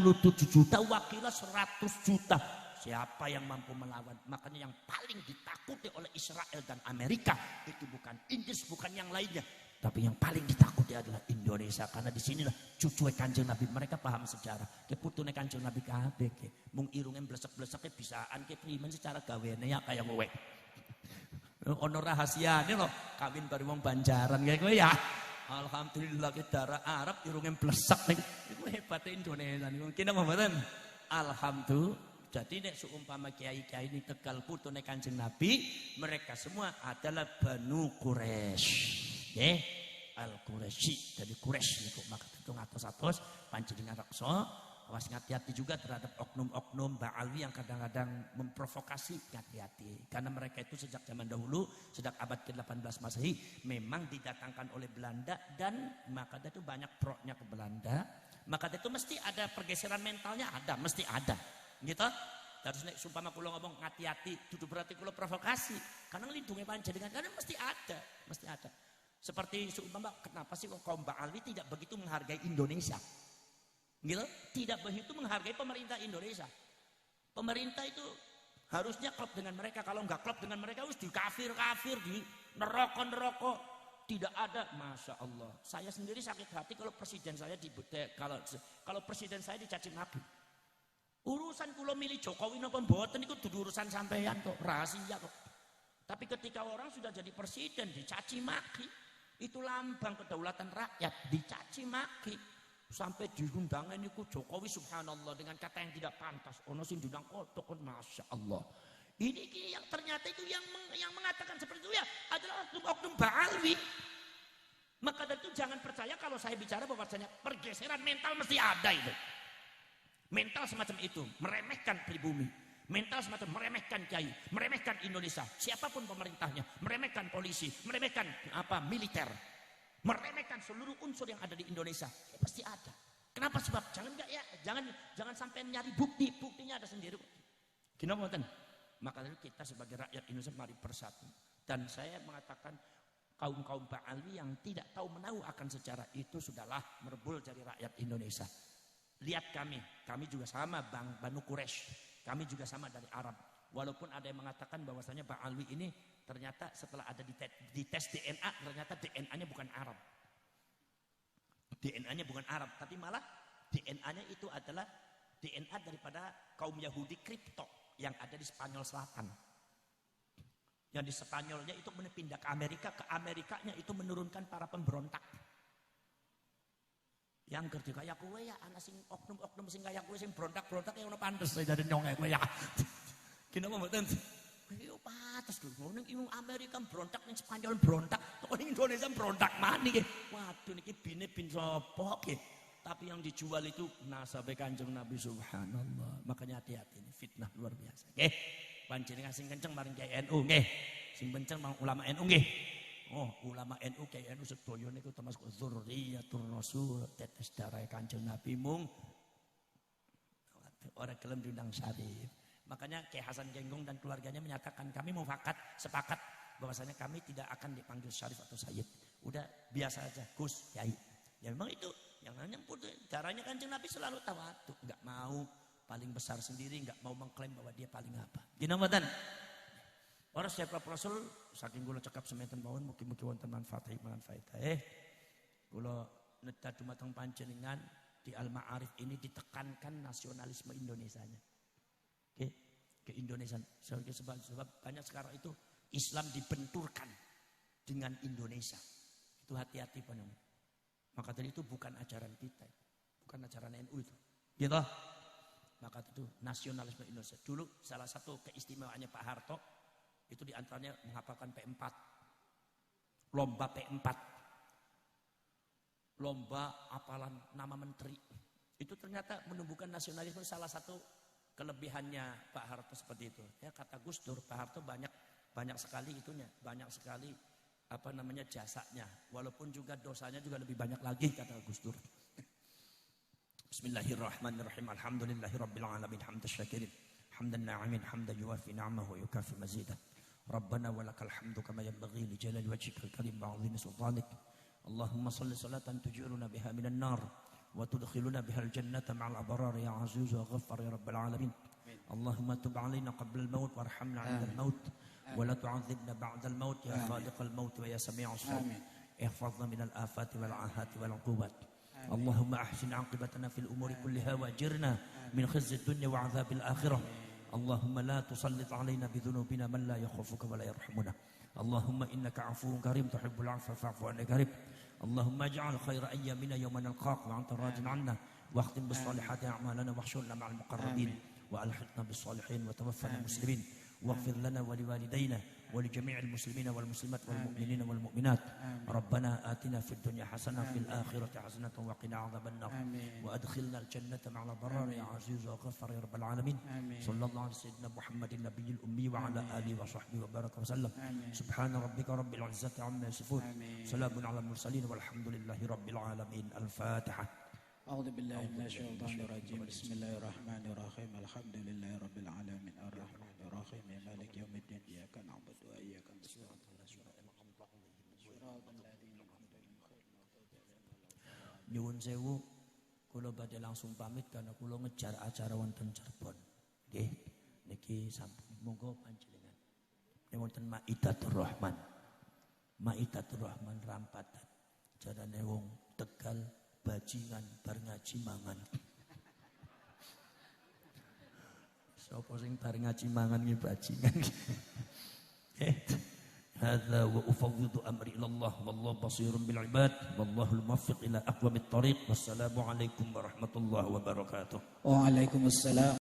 juta, wakilnya 100 juta. Siapa yang mampu melawan? Makanya yang paling ditakuti oleh Israel dan Amerika itu bukan Inggris, bukan yang lainnya. Tapi yang paling ditakuti adalah Indonesia. Karena di sinilah cucu Kanjeng Nabi. Mereka paham sejarah. Ke putune Kanjeng Nabi kabeh ke. Mung irunge blesek-blesek bisaan ke primen secara gaweane ya kayak kowe. Ono rahasiane lho, kawin bari wong Banjaran kayak kowe ya. Alhamdulillah ke darah Arab irunge blesek ning. Iku hebate Indonesia niku. Kena mboten? Alhamdulillah. Jadi nek seumpama kiai-kiai ini Tegal putune Kanjeng Nabi, mereka semua adalah Banu Quraisy. Nggih, Al-Quraisy. Jadi Quraisy niku maka itu ngatos-atos panjenengan raksa. Awas hati-hati juga terhadap oknum-oknum Ba'alwi yang kadang-kadang memprovokasi, hati-hati. Karena mereka itu sejak zaman dahulu, sejak abad ke-18 Masehi memang didatangkan oleh Belanda dan maka itu banyak proknya ke Belanda. Maka itu mesti ada pergeseran mentalnya, ada, mesti ada. Gitu. Terus nek sumpama kula ngomong hati-hati, dudu berarti kula provokasi. Karena nglindungi panjenengan, karena mesti ada, mesti ada. Seperti seumpama kenapa sih kok kaum Ba'alwi tidak begitu menghargai Indonesia? Gitu? Tidak begitu menghargai pemerintah Indonesia. Pemerintah itu harusnya klop dengan mereka. Kalau nggak klop dengan mereka harus dikafir-kafir, di neroko-neroko. Tidak ada, masya Allah. Saya sendiri sakit hati kalau presiden saya kalau presiden saya dicaci maki. Urusan kula milih Jokowi napa mboten iku dudu urusan sampeyan kok, rahasia kok. Tapi ketika orang sudah jadi presiden dicaci maki, itu lambang kedaulatan rakyat, dicaci maki. Sampai diundangan niku Jokowi subhanallah dengan kata yang tidak pantas. Ono sing diundang kodok, masya Allah. Ini yang ternyata itu yang mengatakan seperti itu ya adalah oknum-oknum Ba'alwi. Maka dari itu jangan percaya kalau saya bicara bahwasanya pergeseran mental mesti ada itu. Mental semacam itu, meremehkan pribumi. Mental semacam meremehkan kiai, meremehkan Indonesia, siapapun pemerintahnya, meremehkan polisi, meremehkan militer, meremehkan seluruh unsur yang ada di Indonesia. Ya, pasti ada. Kenapa sebab? Jangan sampai nyari bukti, buktinya ada sendiri. Kenapa kan? Maka kita sebagai rakyat Indonesia mari bersatu. Dan saya mengatakan kaum-kaum Ba'alwi yang tidak tahu menahu akan sejarah itu sudahlah merebul dari rakyat Indonesia. Lihat kami juga sama Banu Quraisy. Kami juga sama dari Arab. Walaupun ada yang mengatakan bahwasanya Ba'alwi ini ternyata setelah ada di tes DNA ternyata DNA-nya bukan Arab. DNA-nya bukan Arab, tapi malah DNA-nya itu adalah DNA daripada kaum Yahudi kripto yang ada di Spanyol Selatan. Yang di Spanyolnya itu pindah ke Amerikanya itu menurunkan para pemberontak. Yang kerja kayak kowe ya, anak sing oknum-oknum sing kayak kowe sing berontak-berontak yang ono pantes dari nyong kowe ya. Kenapa mboten? Yo pantes lho, ning Amerika berontak, ning Spanyol berontak, kok ning Indonesia berontak mana iki? Waduh niki bine bin sapa iki? Tapi yang dijual itu nasabe Kanjeng Nabi subhanallah. Makanya hati-hati ini fitnah luar biasa. Nggih. Panjenengan sing kenceng maring Kiai NU nggih. Sing kenceng mang ulama NU nggih. Oh, ulama NU Kiai NU sedaya niku termasuk dzurriyyatur rasul, tetes darah Kanjeng Nabi mung orang gelem diundang syarif. Makanya Kiai Hasan Genggong dan keluarganya menyatakan kami sepakat bahwasanya kami tidak akan dipanggil syarif atau sayyid. Udah biasa aja Gus Kiai. Ya memang itu yang nyemput caranya Kanjeng Nabi selalu tawadhu, enggak mau paling besar sendiri, enggak mau mengklaim bahwa dia paling apa. Dina mboten. Ora siapa Rasul saking kula cekap sementen mawon mugi-mugi wonten manfaat kula nedha dumateng panjenengan di Al-Ma'arif ini ditekankan nasionalisme Indonesianya. Oke, ke Indonesia. Sebab banyak sekarang itu Islam dibenturkan dengan Indonesia. Itu hati-hati panjenengan. Maka tadi itu bukan ajaran kita, bukan ajaran NU itu. Gitu. Maka itu nasionalisme Indonesia. Dulu salah satu keistimewaannya Pak Harto itu diantaranya menghafalkan P4. Lomba P4. Lomba hafalan nama menteri. Itu ternyata menumbuhkan nasionalisme salah satu kelebihannya Pak Harto seperti itu. Ya kata Gus Dur, Pak Harto banyak sekali itunya, banyak sekali jasanya. Walaupun juga dosanya juga lebih banyak lagi kata Gus Dur. Bismillahirrahmanirrahim. Alhamdulillahirabbil alamin hamdan syakirin. Hamdan na'imin hamdan yuwafi ni'amahu wa yukafi mazidah. Rabbana walakal hamdu kama yanbaghi li jalali wajhikal karim wa 'azimi sultanik. اللهم صل صلاة تجعلنا بها من النار وتدخلنا بها الجنة مع الأبرار يا عزيز وغفر يا رب العالمين. اللهم تب علينا قبل الموت وارحمنا عند الموت ولا تعذبنا بعد الموت يا خالق الموت ويا سميع الصوت. احفظنا من الآفات والعاهات والعقوبات. اللهم أحسن عاقبتنا في الأمور كلها وأجرنا من خزي الدنيا وعذاب الآخرة. اللهم لا تسلط علينا بذنوبنا من لا يخافك ولا يرحمنا. اللهم إنك عفو كريم تحب العفو فاعف عنا كريم. اللهم اجعل خير أيامنا يوم نلقاك وأنت راض عنا واختم بالصالحات أعمالنا واحشرنا مع المقربين وألحقنا بالصالحين وتوفنا مسلمين واغفر لنا ولوالدينا ولجميع المسلمين والمسلمات والمؤمنين والمؤمنات. ربنا آتنا في الدنيا حسنة في الآخرة حسنة وقنا عذاب النار وأدخلنا الجنة مع الأبرار يا عزيز وغفر يا رب العالمين. صلى الله على سيدنا محمد النبي الأمي وعلى آله وصحبه وبارك وسلم. سبحان ربك رب العزة عما يصفون سلام على المرسلين والحمد لله رب العالمين. الفاتحة. أعوذ بالله من الشيطان الرجيم. بسم الله الرحمن الرحيم. الحمد لله رب العالمين الرحمن الرحيم مالك يوم الدين إياك نعبد وإياك نستعين Nyuwun sewu, kula badhe langsung pamit karena kula ngejar acara wonten Cirebon. Nggih, niki sampun monggo panjenengan. Ning wonten Maidatur Rahman. Maidatur Rahman rampatan. Jarane wong Tegal bajingan bar ngaji mangan. Sapa sing bar ngaji mangan iki bajingan. هذا وأفوض أمري إلى الله والله بصير بالعباد والله الموفق إلى أقوم الطريق والسلام عليكم ورحمة الله وبركاته. وعليكم السلام.